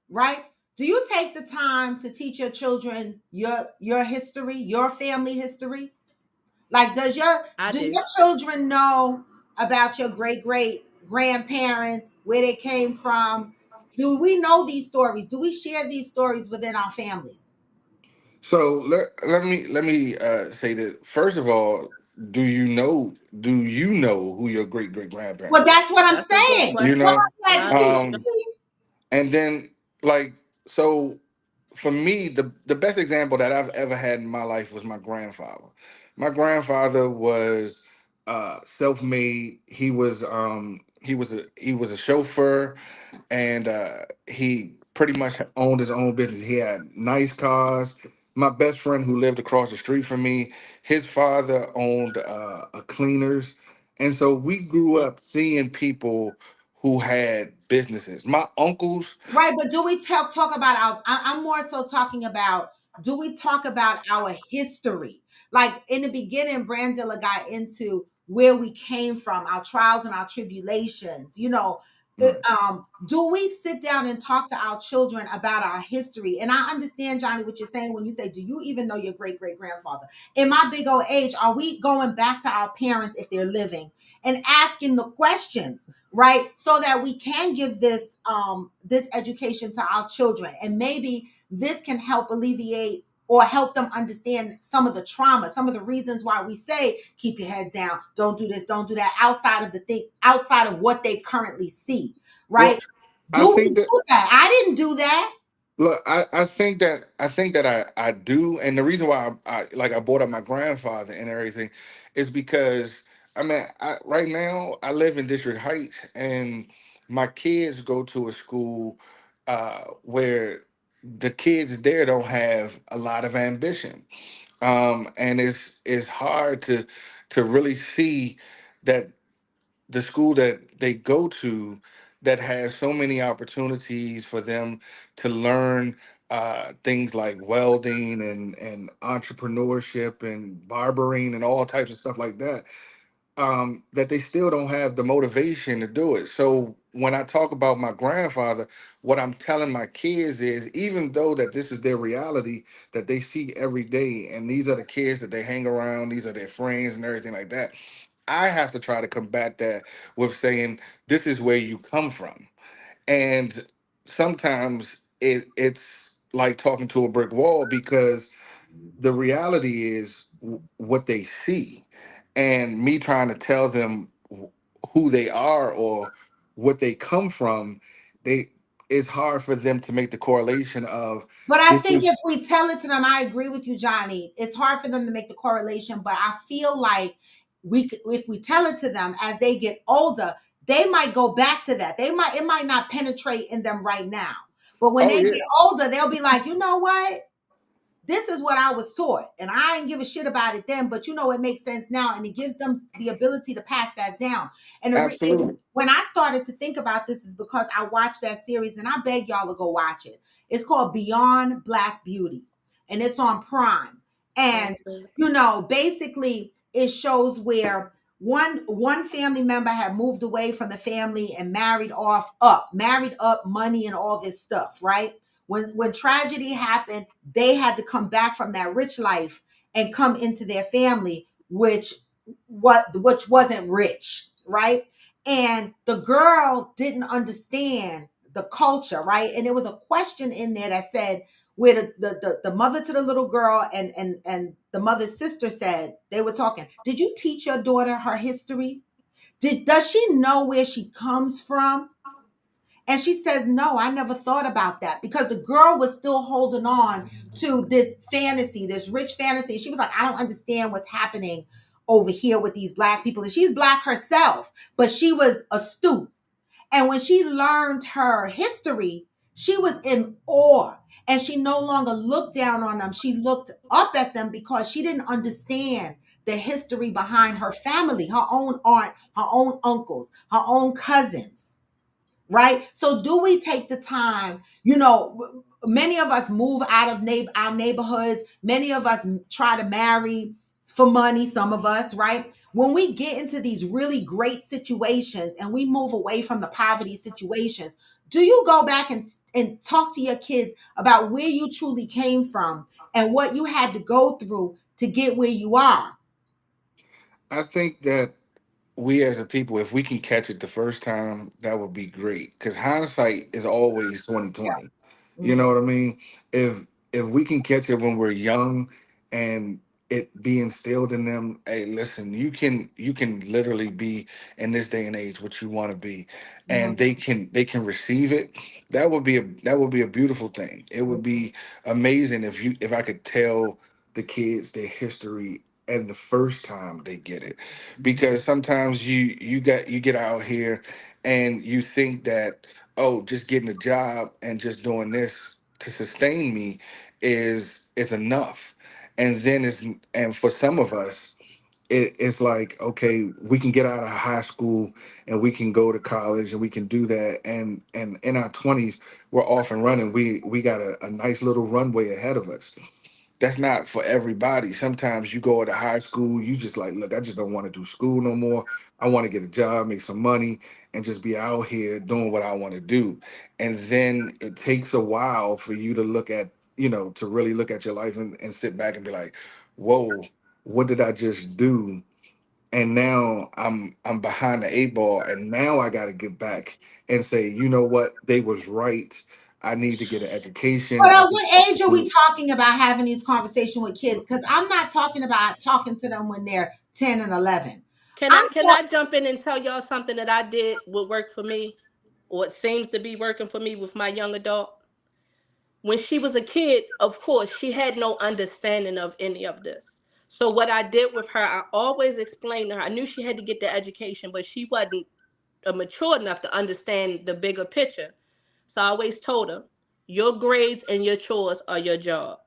right? Do you take the time to teach your children your history, your family history? Like, do your children know about your great grandparents, where they came from? Do we know these stories? Do we share these stories within our families? So let me say that first of all, do you know who your great Well, grandparents that's what I'm That's a good saying. you So question. know I'm glad Right. to teach um me. and then like so for me, the best example that I've ever had in my life was my grandfather. My grandfather was self-made. He was a chauffeur, and he pretty much owned his own business. He had nice cars. My best friend who lived across the street from me, his father owned a cleaners, and so we grew up seeing people who had businesses. My uncles, Right, but do we talk about our? I'm more so talking about. Do we talk about our history? Like in the beginning, Brandilla got into where we came from, our trials and our tribulations. right. Do we sit down and talk to our children about our history? And I understand, Johnny, what you're saying when you say, "Do you even know your great grandfather?" In my big old age, are we going back to our parents if they're living and asking the questions? Right, so that we can give this education to our children, and maybe this can help alleviate or help them understand some of the trauma, some of the reasons why we say keep your head down, don't do this, don't do that, outside of the thing, outside of what they currently see, right? Well, I Do we think that do that? I didn't do that. look, I think that I do, and the reason why I brought up my grandfather and everything is because I mean right now I live in District Heights, and my kids go to a school where the kids there don't have a lot of ambition, and it's hard to really see that the school that they go to that has so many opportunities for them to learn things like welding and entrepreneurship and barbering and all types of stuff like that, that they still don't have the motivation to do it. So when I talk about my grandfather, what I'm telling my kids is, even though that this is their reality that they see every day, and these are the kids that they hang around, these are their friends and everything like that, I have to try to combat that with saying, this is where you come from. And sometimes it's like talking to a brick wall, because the reality is what they see, and me trying to tell them who they are or what they come from, they it's hard for them to make the correlation of But I this think is if we tell it to them, I agree with you, Johnny. It's hard for them to make the correlation, but I feel like if we tell it to them as they get older, they might go back to that. It might not penetrate in them right now, but when oh they yeah, get older, they'll be like, you know what? This is what I was taught, and I didn't give a shit about it then, but it makes sense now, and it gives them the ability to pass that down. And absolutely. when I started to think about this is because I watched that series, and I beg y'all to go watch it. It's called Beyond Black Beauty, and it's on Prime. And Okay. basically it shows where one family member had moved away from the family and married up money and all this stuff, right? When tragedy happened, they had to come back from that rich life and come into their family, which wasn't rich, right? And the girl didn't understand the culture, right? And there was a question in there that said, where the mother to the little girl and the mother's sister said, they were talking, did you teach your daughter her history? Does she know where she comes from? And she says, no, I never thought about that, because the girl was still holding on to this fantasy, this rich fantasy. She was like, I don't understand what's happening over here with these black people. And she's black herself, but she was astute. And when she learned her history, she was in awe. And she no longer looked down on them. She looked up at them because she didn't understand the history behind her family, her own aunt, her own uncles, her own cousins, right? So do we take the time? Many of us move out of our neighborhoods. Many of us try to marry for money, some of us, right? When we get into these really great situations and we move away from the poverty situations, do you go back and talk to your kids about where you truly came from and what you had to go through to get where you are? I think that we as a people, if we can catch it the first time, that would be great. Because hindsight is always 2020. You know Mhm. what I mean? If if we can catch it when we're young, and it be instilled in them, hey, listen, you can literally be in this day and age what you want to be, and Mhm. they can receive it. That would be a beautiful thing. It would be amazing if I could tell the kids their history and the first time they get it, because sometimes you get out here and you think that, oh, just getting a job and just doing this to sustain me is enough. And then and for some of us, it's like, okay, we can get out of high school and we can go to college and we can do that, and in our 20s we're off and running. We got a nice little runway ahead of us. That's not for everybody. Sometimes you go to high school, you just like, look, I just don't want to do school no more. I want to get a job, make some money, and just be out here doing what I want to do. And then it takes a while for you to look at, to really look at your life and sit back and be like, whoa, what did I just do? And now I'm behind the eight ball, and now I got to get back and say, you know what, they was right. I need to get an education. But I at need what age are we to, talking about having these conversations with kids? Because I'm not talking about talking to them when they're 10 and 11. Can I'm I can I talking, jump in and tell y'all something that I did what worked for me, or it seems to be working for me with my young adult? When she was a kid, of course, she had no understanding of any of this. So what I did with her, I always explained to her. I knew she had to get the education, but she wasn't mature enough to understand the bigger picture. So I always told her, your grades and your chores are your job.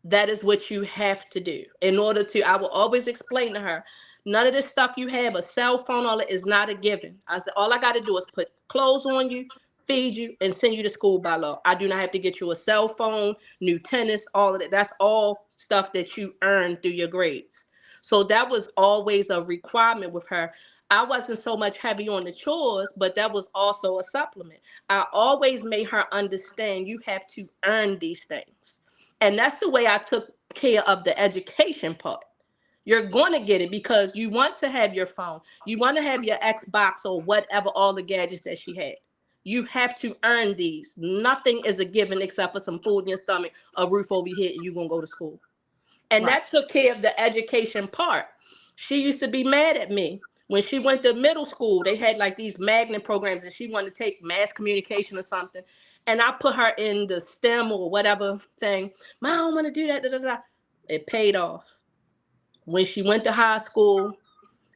That is what you have to do. In order to, I will always explain to her, none of this stuff you have, a cell phone, all it is not a given. I said, all I got to do is put clothes on you, feed you, and send you to school by law. I do not have to get you a cell phone, new tennis, all of that. That's all stuff that you earn through your grades. So that was always a requirement with her. I wasn't so much heavy on the chores, but that was also a supplement. I always made her understand you have to earn these things. And that's the way I took care of the education part. You're going to get it because you want to have your phone. You want to have your Xbox or whatever, all the gadgets that she had. You have to earn these. Nothing is a given except for some food in your stomach, a roof over your head, and you're going to go to school. And right. that took care of the education part. She used to be mad at me. When she went to middle school, they had like these magnet programs and she wanted to take mass communication or something. And I put her in the STEM or whatever thing. Mom, I don't want to do that. Da, da, da. It paid off. When she went to high school,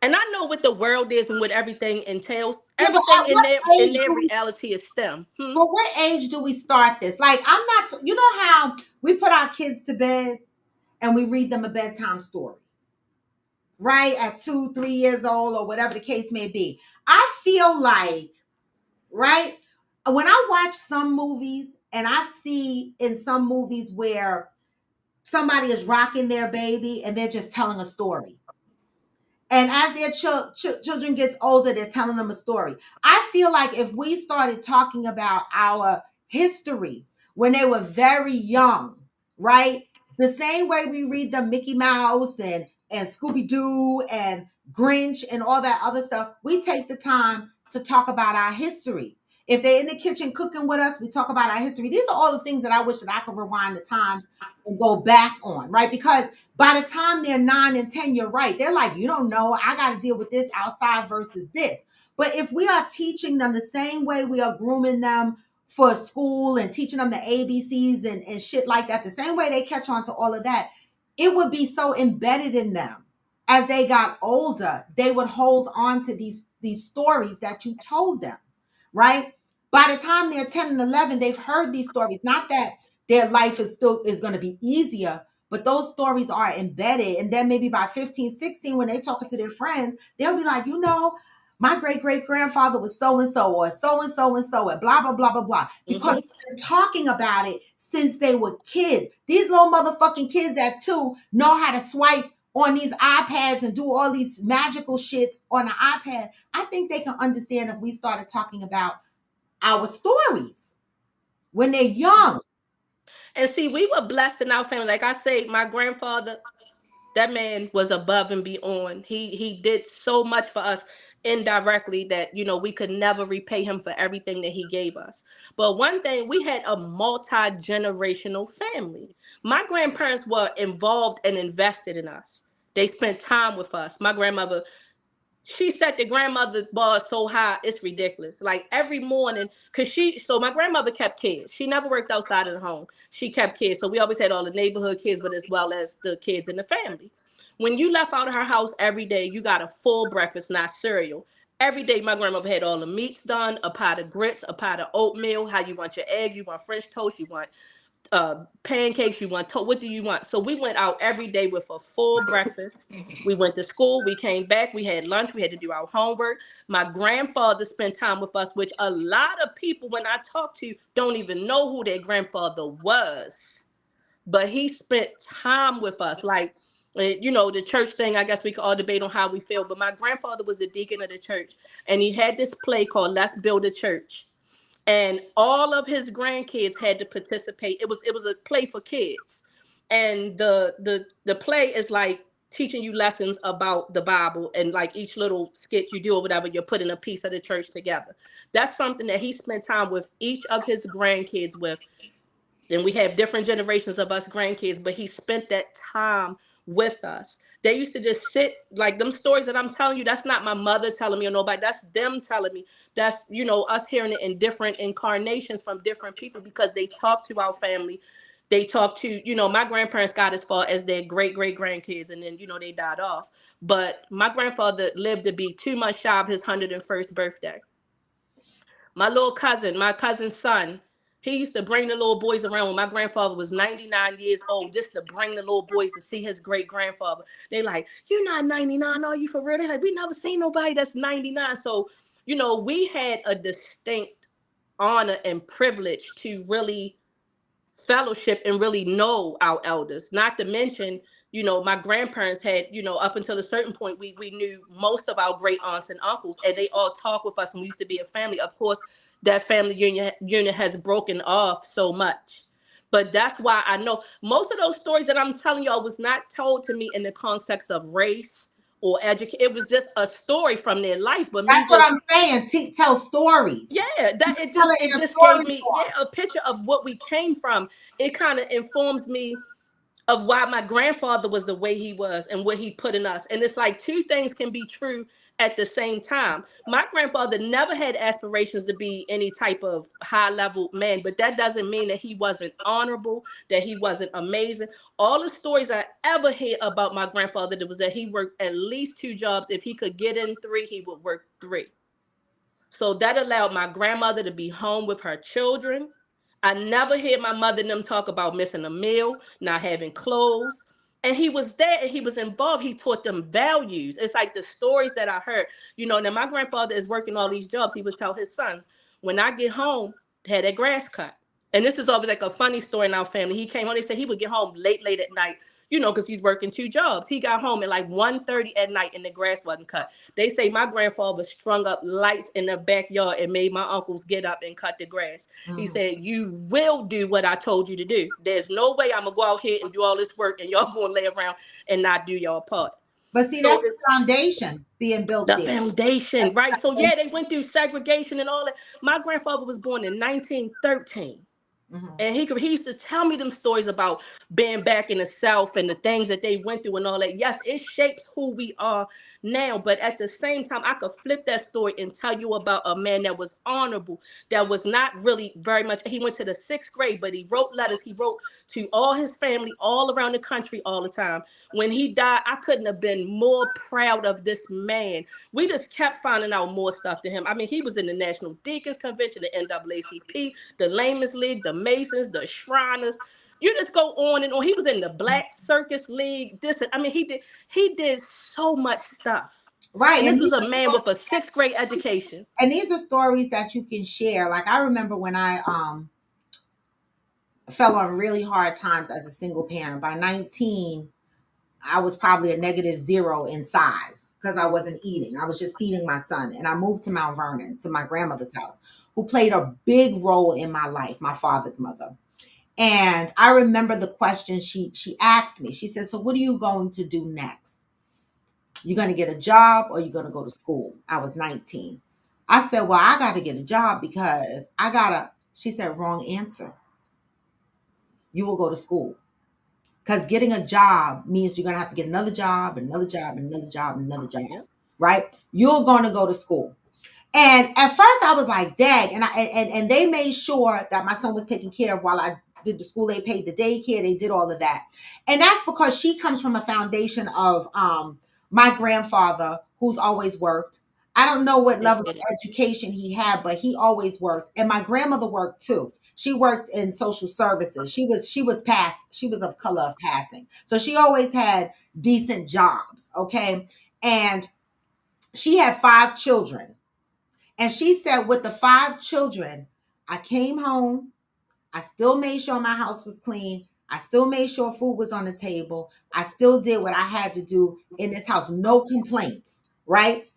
and I know what the world is and what everything entails. Yeah, but Everything at what in age their do we, reality is STEM. Hmm? but what age do we start this? Like, I'm not, you know how we put our kids to bed and we read them a bedtime story, right? At 2, 3 years old or whatever the case may be. I feel like, right? When I watch some movies and I see in some movies where somebody is rocking their baby and they're just telling a story. And as their children gets older, they're telling them a story. I feel like if we started talking about our history when they were very young, right? The same way we read the Mickey Mouse and Scooby Doo and Grinch and all that other stuff, we take the time to talk about our history. If they're in the kitchen cooking with us, we talk about our history. These are all the things that I wish that I could rewind the times and go back on, right? Because by the time they're 9 and 10, you're right. They're like, you don't know. I got to deal with this outside versus this. But if we are teaching them the same way we are grooming them for school and teaching them the ABCs and shit like that, the same way they catch on to all of that, it would be so embedded in them. As they got older, they would hold on to these stories that you told them, right? By the time they're 10 and 11, they've heard these stories. Not that their life is going to be easier, but those stories are embedded. And then maybe by 15, 16, when they're talking to their friends, they'll be like, my great great grandfather was so and so, or so and so and so, and blah, blah, blah, blah, blah. Because Mm-hmm. they're talking about it since they were kids. These little motherfucking kids at 2 know how to swipe on these iPads and do all these magical shits on the iPad. I think they can understand if we started talking about our stories when they're young. And see, we were blessed in our family. Like I say, my grandfather, that man was above and beyond. He did so much for us indirectly that we could never repay him for everything that he gave us. But one thing, we had a multi-generational family. My grandparents were involved and invested in us. They spent time with us. My grandmother, she set the grandmother's bar so high, it's ridiculous. Like every morning, so my grandmother kept kids. She never worked outside of the home. She kept kids. So we always had all the neighborhood kids, but as well as the kids in the family. When you left out of her house every day, you got a full breakfast, not cereal. Every day, my grandmother had all the meats done, a pot of grits, a pot of oatmeal, how you want your eggs, you want French toast, you want pancakes, you want what do you want? So we went out every day with a full breakfast. We went to school, we came back, we had lunch, we had to do our homework. My grandfather spent time with us, which a lot of people, when I talk to, don't even know who their grandfather was, but he spent time with us. Like, the church thing, I guess we could all debate on how we feel, but my grandfather was the deacon of the church, and he had this play called Let's Build a Church, and all of his grandkids had to participate. It was a play for kids, and the play is like teaching you lessons about the Bible, and like each little skit you do or whatever, you're putting a piece of the church together. That's something that he spent time with each of his grandkids with. And we have different generations of us grandkids, but he spent that time with us. They used to just sit, like them stories that I'm telling you, that's not my mother telling me or nobody, that's them telling me. That's, you know, us hearing it in different incarnations from different people, because they talk to our family. They talk to, you know, my grandparents got as far as their great great grandkids, and then, you know, they died off. But my grandfather lived to be 2 months shy of his 101st birthday. My little cousin, my cousin's son, he used to bring the little boys around when my grandfather was 99 years old, just to bring the little boys to see his great grandfather. They like, you're not 99, are you for real? They like, we never seen nobody that's 99. So, you know, we had a distinct honor and privilege to really fellowship and really know our elders. Not to mention, you know, my grandparents had, you know, up until a certain point, we knew most of our great aunts and uncles, and they all talked with us, and we used to be a family. Of course, that family union has broken off so much. But that's why I know most of those stories that I'm telling y'all was not told to me in the context of race or education. It was just a story from their life. But me That's what just, I'm saying. Tell stories. yeah, that Tell it it in a just gave story me, form. yeah, a picture of what we came from. It kind of informs me of why my grandfather was the way he was and what he put in us. And it's like two things can be true at the same time. My grandfather never had aspirations to be any type of high level man, but that doesn't mean that he wasn't honorable, that he wasn't amazing. All the stories I ever hear about my grandfather, that was that he worked at least 2 jobs. If he could get in 3, he would work 3. So that allowed my grandmother to be home with her children. I never hear my mother and them talk about missing a meal, not having clothes. And he was there and he was involved. He taught them values. It's like the stories that I heard. You know, now my grandfather is working all these jobs. He would tell his sons, when I get home, had that grass cut. And this is always like a funny story in our family. He came home, they said he would get home late at night, you know, because he's working 2 jobs. He got home at like 1:30 at night and the grass wasn't cut. They say my grandfather strung up lights in the backyard and made my uncles get up and cut the grass. He said, you will do what I told you to do. There's no way I'm going to go out here and do all this work and y'all going to lay around and not do your part. But see, So that's the foundation being built the there. foundation, right? So yeah, they went through segregation and all that. My grandfather was born in 1913. And he used to tell me them stories about being back in the South and the things that they went through and all that. Yes, it shapes who we are now, but at the same time, I could flip that story and tell you about a man that was honorable, that was not really very much. He went to the 6th grade, but he wrote letters. He wrote to all his family all around the country all the time. When he died, I couldn't have been more proud of this man. We just kept finding out more stuff to him. I mean, he was in the National Deacons Convention, the NAACP, the Layman's League, the Masons, the Shriners. You just go on and on. He was in the Black Circus League. I mean, he did so much stuff. Right. And this And was a man with a 6th grade education. these are stories that you can share. Like I remember when I fell on really hard times as a single parent. By 19, I was probably a -0 in size because I wasn't eating. I was just feeding my son. And I moved to Mount Vernon, to my grandmother's house, who played a big role in my life, my father's mother. And I remember the question she asked me. She said, so what are you going to do next? You're going to get a job or you're going to go to school? I was 19. I said, well, I got to get a job because she said, wrong answer. You will go to school. Because getting a job means you're going to have to get another job, another job, another job, another job, Yep. right? You're going to go to school. And at first I was like, dang. And they made sure that my son was taken care of while I did the school. They paid the daycare. They did all of that. And that's because she comes from a foundation of my grandfather, who's always worked. I don't know what level of education he had, but he always worked. And my grandmother worked too. She worked in social services. She was of color of passing. So she always had decent jobs. Okay. And she had 5 children. And she said, with the 5 children, I came home. I still made sure my house was clean. I still made sure food was on the table. I still did what I had to do in this house. No complaints, right?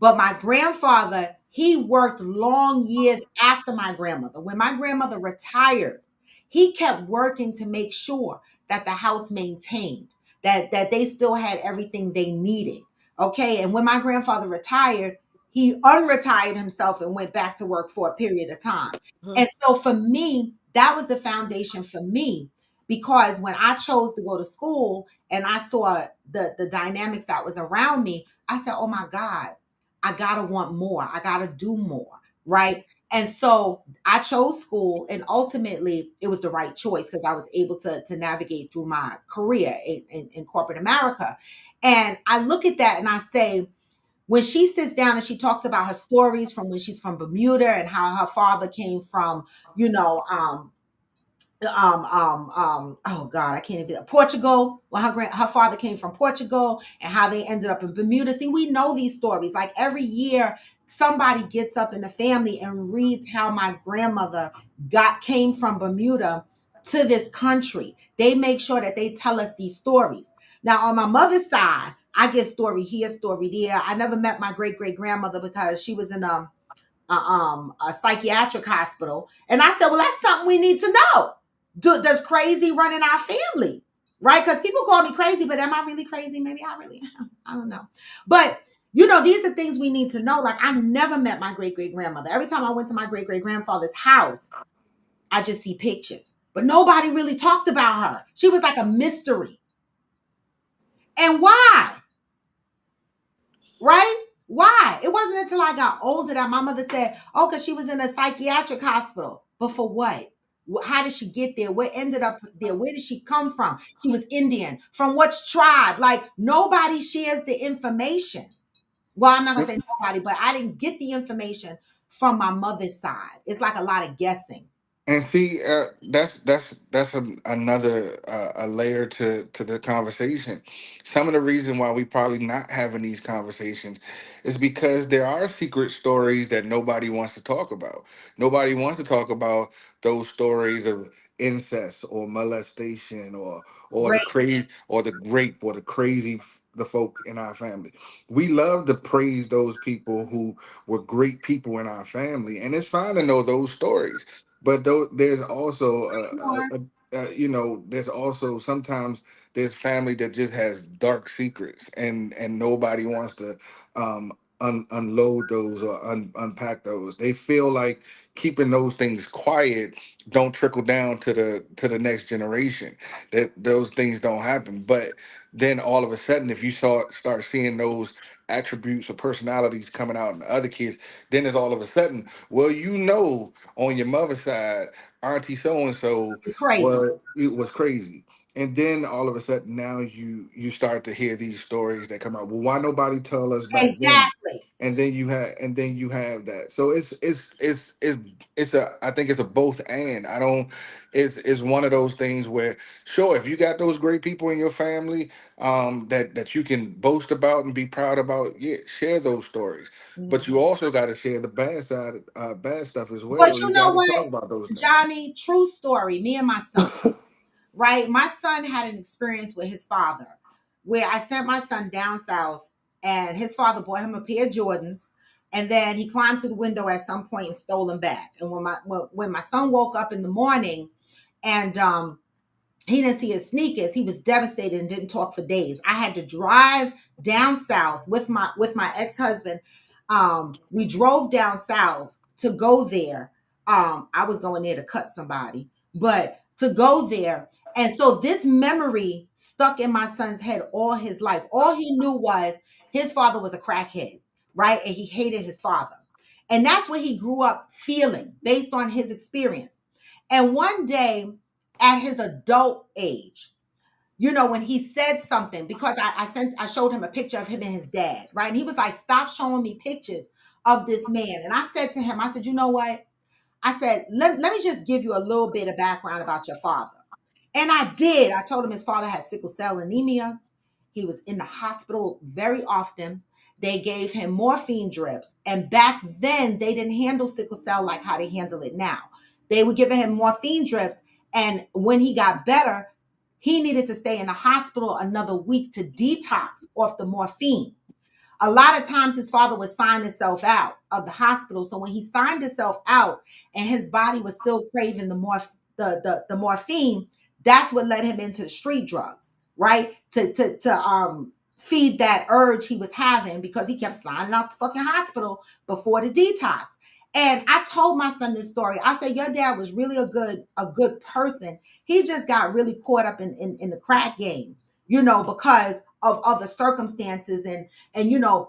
But my grandfather, he worked long years after my grandmother. When my grandmother retired, he kept working to make sure that the house maintained, that they still had everything they needed. Okay. And when my grandfather retired, he unretired himself and went back to work for a period of time. Mhm. And so for me, that was the foundation for me, because when I chose to go to school and I saw the dynamics that was around me, I said, oh my God, I gotta want more. I gotta do more. Right. And so I chose school, and ultimately it was the right choice because I was able to navigate through my career in corporate America. And I look at that and I say, when she sits down and she talks about her stories from when she's from Bermuda and how her father came from, you know, oh God, I can't even, Portugal. Well, her father came from Portugal and how they ended up in Bermuda. See, we know these stories. Like every year, somebody gets up in the family and reads how my grandmother came from Bermuda to this country. They make sure that they tell us these stories. Now, on my mother's side, I get story here, story there. I never met my great great grandmother because she was in a psychiatric hospital. And I said, well, that's something we need to know. Does crazy run in our family? Right? Because people call me crazy, but am I really crazy? Maybe I don't know. But these are things we need to know. Like, I never met my great great grandmother. Every time I went to my great great grandfather's house, I just see pictures. But nobody really talked about her. She was like a mystery. And why? Right? Why? It wasn't until I got older that my mother said, oh, because she was in a psychiatric hospital. But for what? How did she get there? What ended up there? Where did she come from? She was Indian. From which tribe? Like, nobody shares the information. Well, I'm not going to say nobody, but I didn't get the information from my mother's side. It's like a lot of guessing. And see, that's another a layer to the conversation. Some of the reason why we probably not having these conversations is because there are secret stories that nobody wants to talk about. Nobody wants to talk about those stories of incest or molestation or the Great. crazy or the rape or the folk in our family. We love to praise those people who were great people in our family, and it's fine to know those stories, but though there's also there's also sometimes there's family that just has dark secrets, and nobody wants to unload those or unpack those. They feel like keeping those things quiet don't trickle down to the next generation, that those things don't happen. But then all of a sudden, if you start seeing those attributes or personalities coming out in the other kids, then it's all of a sudden, well, on your mother's side, Auntie so and so It's crazy. was crazy. And then all of a sudden now you start to hear these stories that come out. Well, why nobody tell us back then? Exactly. And then you have that. So it's a I think it's a both and. I don't it's one of those things where, sure, if you got those great people in your family that you can boast about and be proud about, yeah, share those stories. But you also got to share the bad side, bad stuff as But well. you You know got to what, talk about those Johnny? True story. Me and my son. things. Right? My son had an experience with his father where I sent my son down south and his father bought him a pair of Jordans, and then he climbed through the window at some point and stole them back. And when my son woke up in the morning and he didn't see his sneakers, he was devastated and didn't talk for days. I had to drive down south with my ex-husband. We drove down south to go there. I was going there to cut somebody, but to go there. And so this memory stuck in my son's head all his life. All he knew was his father was a crackhead, right? And he hated his father. And that's what he grew up feeling based on his experience. And one day at his adult age, when he said something, because I showed him a picture of him and his dad, right? And he was like, stop showing me pictures of this man. And I said to him, I said, you know what? I said, let me just give you a little bit of background about your father. And I did. I told him his father had sickle cell anemia. He was in the hospital very often. They gave him morphine drips. And back then, they didn't handle sickle cell like how they handle it now. They were giving him morphine drips. And when he got better, he needed to stay in the hospital another week to detox off the morphine. A lot of times his father would sign himself out of the hospital. So when he signed himself out and his body was still craving the morphine, that's what led him into the street drugs. right? To feed that urge he was having because he kept signing out the fucking hospital before the detox. And I told my son this story. I said, your dad was really a good person. He just got really caught up in the crack game, because of the circumstances. And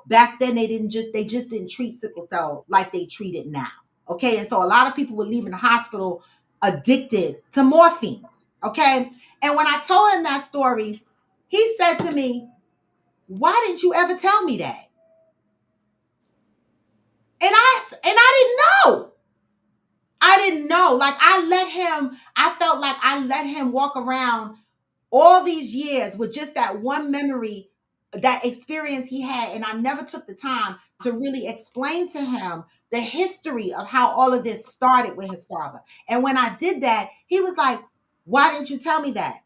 back then they just didn't treat sickle cell like they treat it now. Okay. And so a lot of people were leaving the hospital addicted to morphine. Okay. And when I told him that story, he said to me, why didn't you ever tell me that? And I didn't know. I didn't know. Like I felt like I let him walk around all these years with just that one memory, that experience he had. And I never took the time to really explain to him the history of how all of this started with his father. And when I did that, he was like, why didn't you tell me that?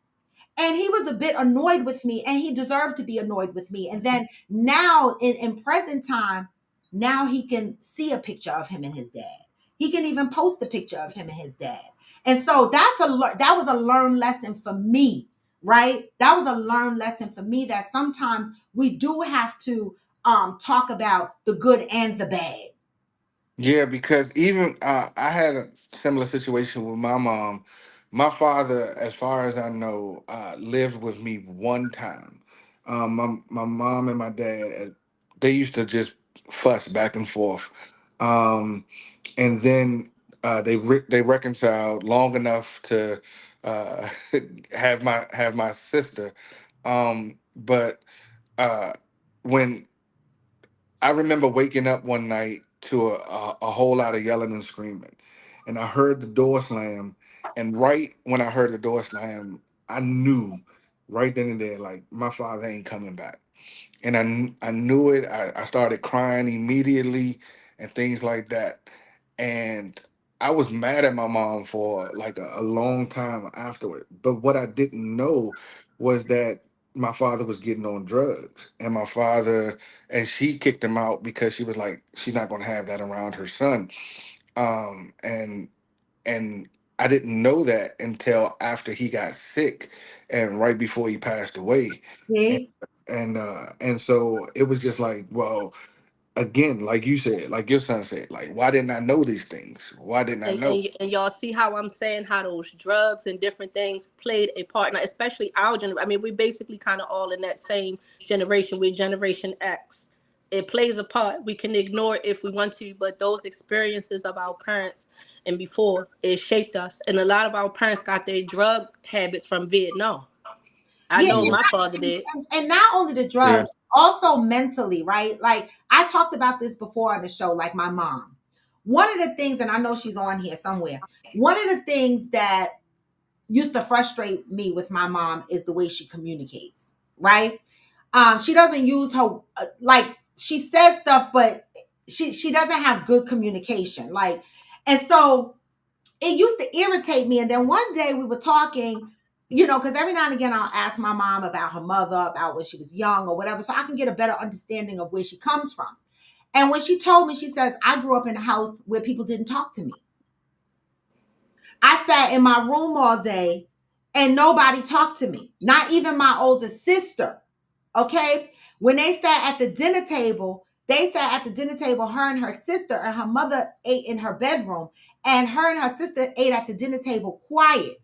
And he was a bit annoyed with me, and he deserved to be annoyed with me. And then now in present time, now he can see a picture of him and his dad. He can even post a picture of him and his dad. And so that was a learned lesson for me, right? That was a learned lesson for me, that sometimes we do have to talk about the good and the bad. Yeah, because even I had a similar situation with my mom. My father, as far as I know, lived with me one time. My mom and my dad, they used to just fuss back and forth, and then they reconciled long enough to uh, have my sister. But when I remember waking up one night to a whole lot of yelling and screaming, and I heard the door slam. And right when I heard the door slam, I knew right then and there, like, my father ain't coming back. And I knew it. I started crying immediately and things like that. And I was mad at my mom for like a long time afterward. But what I didn't know was that my father was getting on drugs, and my father, and she kicked him out because she was like, she's not going to have that around her son. And I didn't know that until after he got sick and right before he passed away. And See? and so it was just like, well, again, like you said, like your son said, like, why didn't I know these things? Why didn't I know? And y'all see how I'm saying how those drugs and different things played a part, now, especially our generation. I mean, we basically kind of all in that same generation. We're Generation X. It plays a part. We can ignore it if we want to, but those experiences of our parents and before, it shaped us. And a lot of our parents got their drug habits from Vietnam. I Yeah, know Mhm. my father did. and not only the Yeah. drugs, also mentally, right? Like I talked about this before on the show, like my mom. One of the things, and I know she's on here somewhere, one of the things that used to frustrate me with my mom is the way she communicates, right? She doesn't use her like she says stuff, but she doesn't have good communication. Like, and so it used to irritate me. And then one day we were talking, because every now and again I'll ask my mom about her mother, about when she was young or whatever, so I can get a better understanding of where she comes from. And when she told me, she says, I grew up in a house where people didn't talk to me. I sat in my room all day and nobody talked to me, not even my older sister. Okay. When they sat at the dinner table, her and her sister, and her mother ate in her bedroom, and her and her sister ate at the dinner table quiet.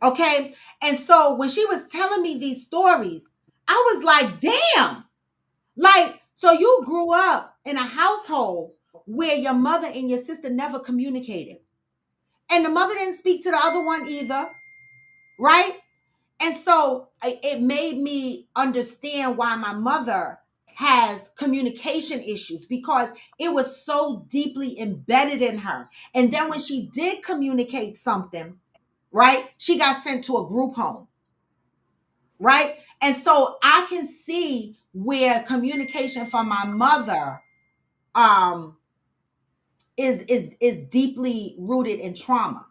Okay. And so when she was telling me these stories, I was like, damn. Like, so you grew up in a household where your mother and your sister never communicated. And the mother didn't speak to the other one either. Right. And so it made me understand why my mother has communication issues, because it was so deeply embedded in her. And then when she did communicate something, right, she got sent to a group home, right? And so I can see where communication from my mother um is deeply rooted in trauma.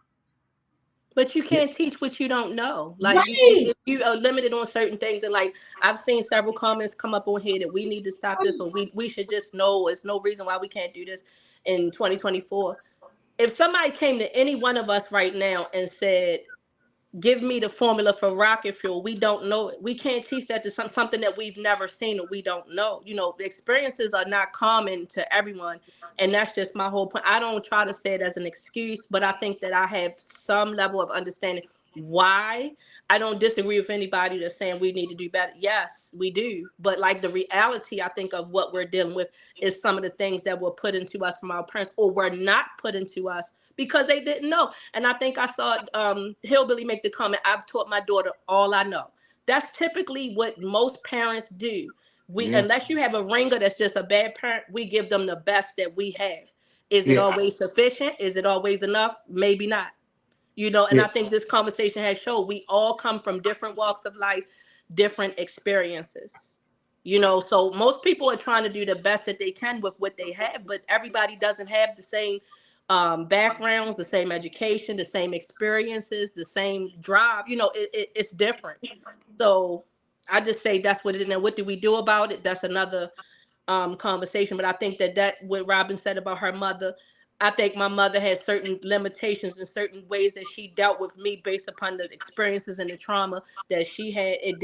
But you can't teach what you don't know. Like Right. if you are limited on certain things, and like I've seen several comments come up on here that we need to stop this, or we should just know there's no reason why we can't do this in 2024. If somebody came to any one of us right now and said, give me the formula for rocket fuel. We don't know it. We can't teach that to something that we've never seen or we don't know. The experiences are not common to everyone. And that's just my whole point. I don't try to say it as an excuse, but I think that I have some level of understanding why. I don't disagree with anybody that's saying we need to do better. Yes, we do. But like the reality, I think, of what we're dealing with is some of the things that were put into us from our parents or were not put into us because they didn't know. And I think I saw Hillbilly make the comment, I've taught my daughter all I know. That's typically what most parents do. We, Yeah, unless you have a ringer that's just a bad parent, we give them the best that we have. Is it yeah, always sufficient? Is it always enough? Maybe not. And yeah, I think this conversation has showed we all come from different walks of life, different experiences. So most people are trying to do the best that they can with what they have, but everybody doesn't have the same backgrounds, the same education, the same experiences, the same drive. It's different. So I just say that's what it is. And what do we do about it? That's another conversation. But I think that what Robin said about her mother, I think my mother had certain limitations and certain ways that she dealt with me based upon the experiences and the trauma that she had. It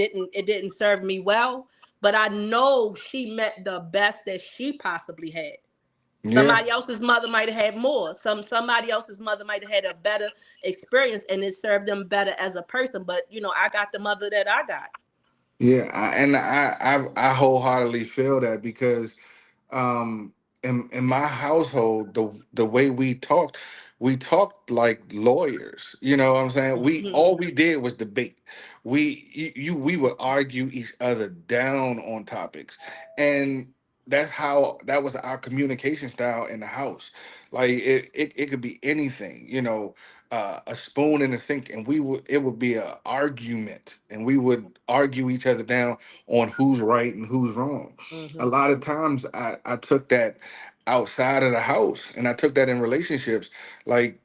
didn't serve me well, but I know she meant the best that she possibly had. yeah, Somebody else's mother might have had more. Somebody else's mother might have had a better experience and it served them better as a person. But I got the mother that I got. yeah. I wholeheartedly feel that because um in my household, the way we talked like lawyers. You know what I'm saying? We Hmm. all we did was debate. We would argue each other down on topics, and that was our communication style in the house. Like it could be anything, a spoon in the sink, and it would be a argument, and we would argue each other down on who's right and who's wrong. A Hmm. lot of times I took that outside of the house, and I took that in relationships. Like,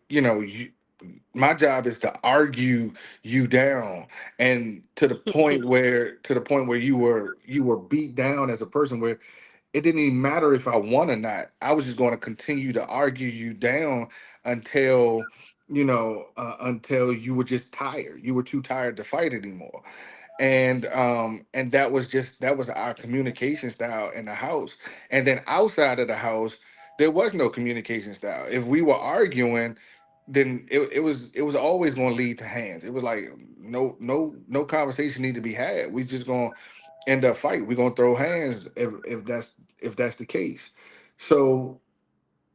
my job is to argue you down, and to the point where you were beat down as a person, where it didn't even matter if I won or not. I was just going to continue to argue you down until until you were just tired. You were too tired to fight anymore. And that was our communication style in the house. And then outside of the house, there was no communication style. If we were arguing, then it was always going to lead to hands. It was like no conversation need to be had. We just going to end up fight. We're going to throw hands if that's the case. So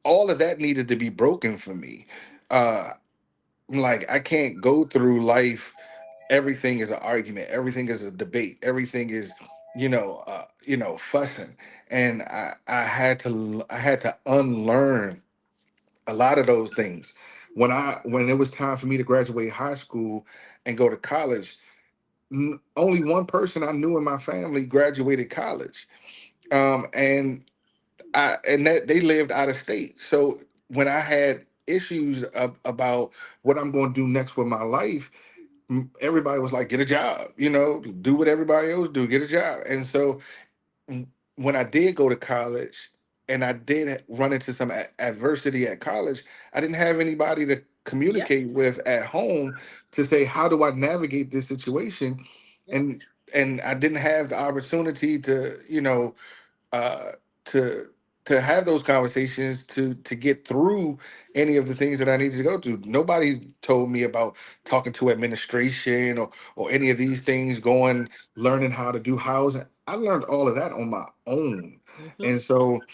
all of that needed to be broken for me. uh like, I can't go through life, everything is an argument, everything is a debate, everything is fussing. And I had to unlearn a lot of those things. When it was time for me to graduate high school and go to college, only one person I knew in my family graduated college. And that they lived out of state. So when I had issues about what I'm going to do next with my life, everybody was like, get a job, do what everybody else do, get a job. And so when I did go to college and I did run into some adversity at college, I didn't have anybody to Yep. communicate with at home to say, how do I navigate this situation? Yep. And I didn't have the opportunity to, uh, to to have those conversations to get through any of the things that I needed to go through. Nobody told me about talking to administration or any of these things, learning how to do housing. I learned all of that on my own. Hmm. And so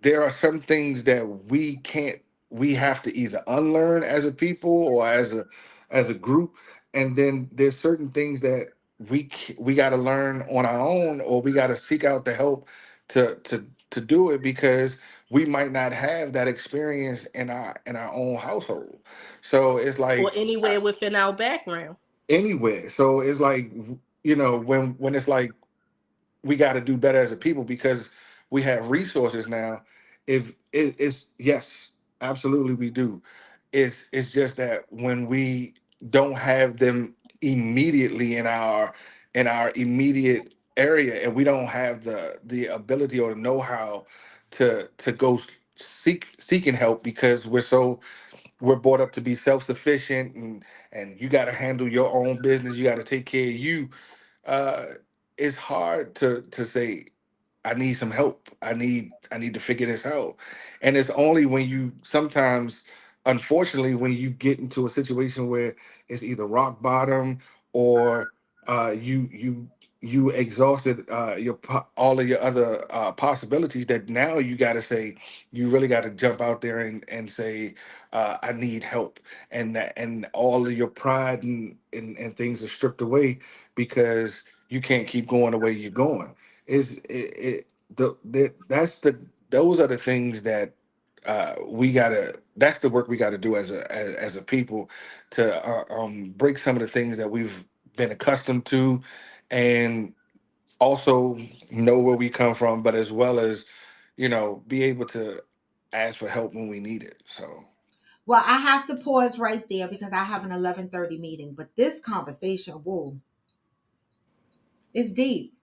there are some things that we have to either unlearn as a people or as a group. And then there's certain things that we got to learn on our own, or we got to seek out the help to do it, because we might not have that experience in our own household. So it's Or like, anywhere within our background. anywhere. So it's like, when it's like, we got to do better as a people because we have resources now. If it's, yes, absolutely we do. It's just that when we don't have them immediately in our immediate area, and we don't have the ability or the know-how to go seeking help, because we're so we're brought up to be self-sufficient, and you got to handle your own business. You got to take care of you. uh, it's hard to say I need some help. I need to figure this out. And it's only when you sometimes, unfortunately, when you get into a situation where it's either rock bottom or you exhausted all of your other possibilities, that now you got to say, you really got to jump out there and say, I need help. And all of your pride and things are stripped away because you can't keep going the way you're going. Is it, that's the those are the things that we gotta that's the work we gotta do as a people to break some of the things that we've been accustomed to, and also know where we come from, but as well as be able to ask for help when we need it. So Well, I have to pause right there because I have an 11:30 meeting, but this conversation, whoa, is deep.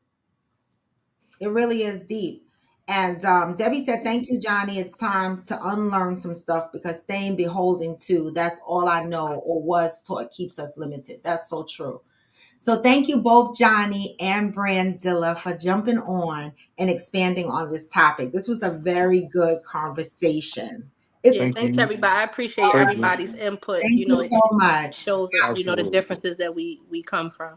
It really is deep. And Debbie said, thank you, Johnny. It's time to unlearn some stuff because staying beholden to that's all I know or was taught keeps us limited. That's so true. So thank you both, Johnny and Brandilla, for jumping on and expanding on this topic. This was a very good conversation. Yeah, thank thanks you. everybody. I appreciate Thank you. everybody's input. Thank You know, you it so much. shows that, the Absolutely. differences that we come from.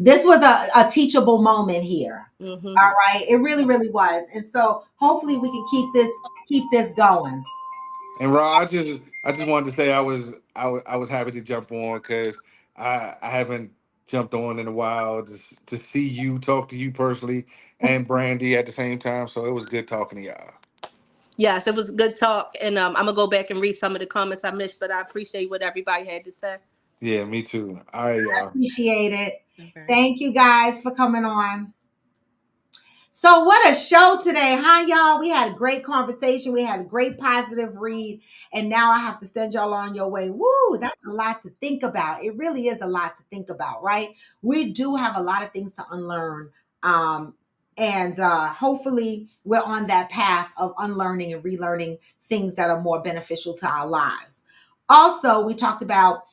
This was a teachable moment here. Hmm. All right. It really, really was. And so hopefully we can keep this going. And Rod, I just wanted to say I was happy to jump on because I haven't jumped on in a while to see you, talk to you personally, and Brandy at the same time. So it was good talking to y'all. Yes, it was a good talk, and I'm gonna go back and read some of the comments I missed, but I appreciate what everybody had to say. Yeah, me too. All right, y'all. Appreciate it. Okay. Thank you guys for coming on. So what a show today, huh, y'all? We had a great conversation. We had a great positive read. And now I have to send y'all on your way. Woo, that's a lot to think about. It really is a lot to think about, right? We do have a lot of things to unlearn. And hopefully we're on that path of unlearning and relearning things that are more beneficial to our lives. Also, we talked about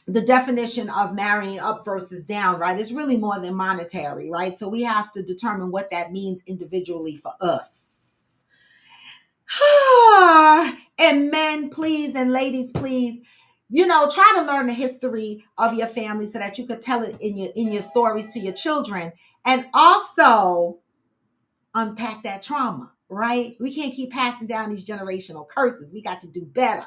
the definition of marrying up versus down, right? It's really more than monetary, right? So we have to determine what that means individually for us. And men, please, and ladies, please, try to learn the history of your family so that you could tell it in your stories to your children, and also unpack that trauma, right? We can't keep passing down these generational curses. We got to do better.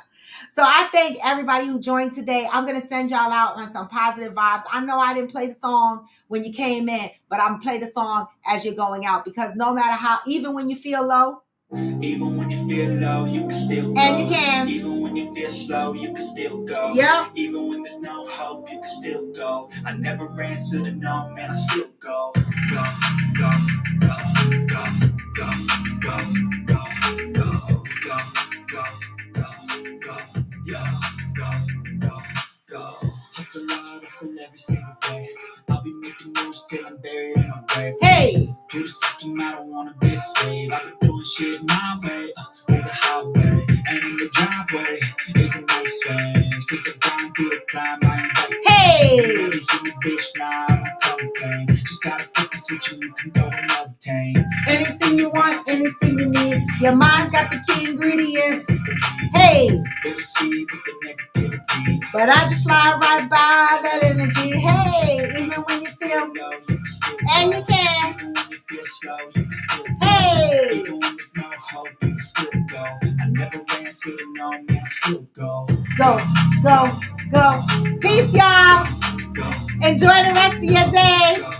So I thank everybody who joined today. I'm going to send y'all out on some positive vibes. I know I didn't play the song when you came in, but I'm going to play the song as you're going out, because no matter how, even when you feel low, even when you feel low, you can still go. And you can. Even when you feel slow, you can still go. Yeah. Even when there's no hope, you can still go. I never answer to no, man, I still go. Go, go, go, go, go, go, go, go, go, go, go, go, yeah, go, go, go. Hustle hard, hustle every single day. I'll be making moves till I'm buried in my grave. Hey! To the system, I don't wanna be a slave. I've been doing shit my way, through the highway. And in the driveway is a nice range. Cause I've gone through the climb, I ain't like Hey! you really hear me, bitch, nah, I don't complain. Just gotta flip the switch and you can go and obtain Anything you want, anything you need. Your mind's got the key ingredient. Hey! They receive with the negativity. But I just slide right by that energy. Hey! Even when you feel low, you can still and go. you can. Even when you feel slow, you can still go. Hey! Even when there's no hope, you can still go. I never answer to no, man, I still go. Go, go, go. Peace, y'all. Go, Enjoy the rest of your day. go.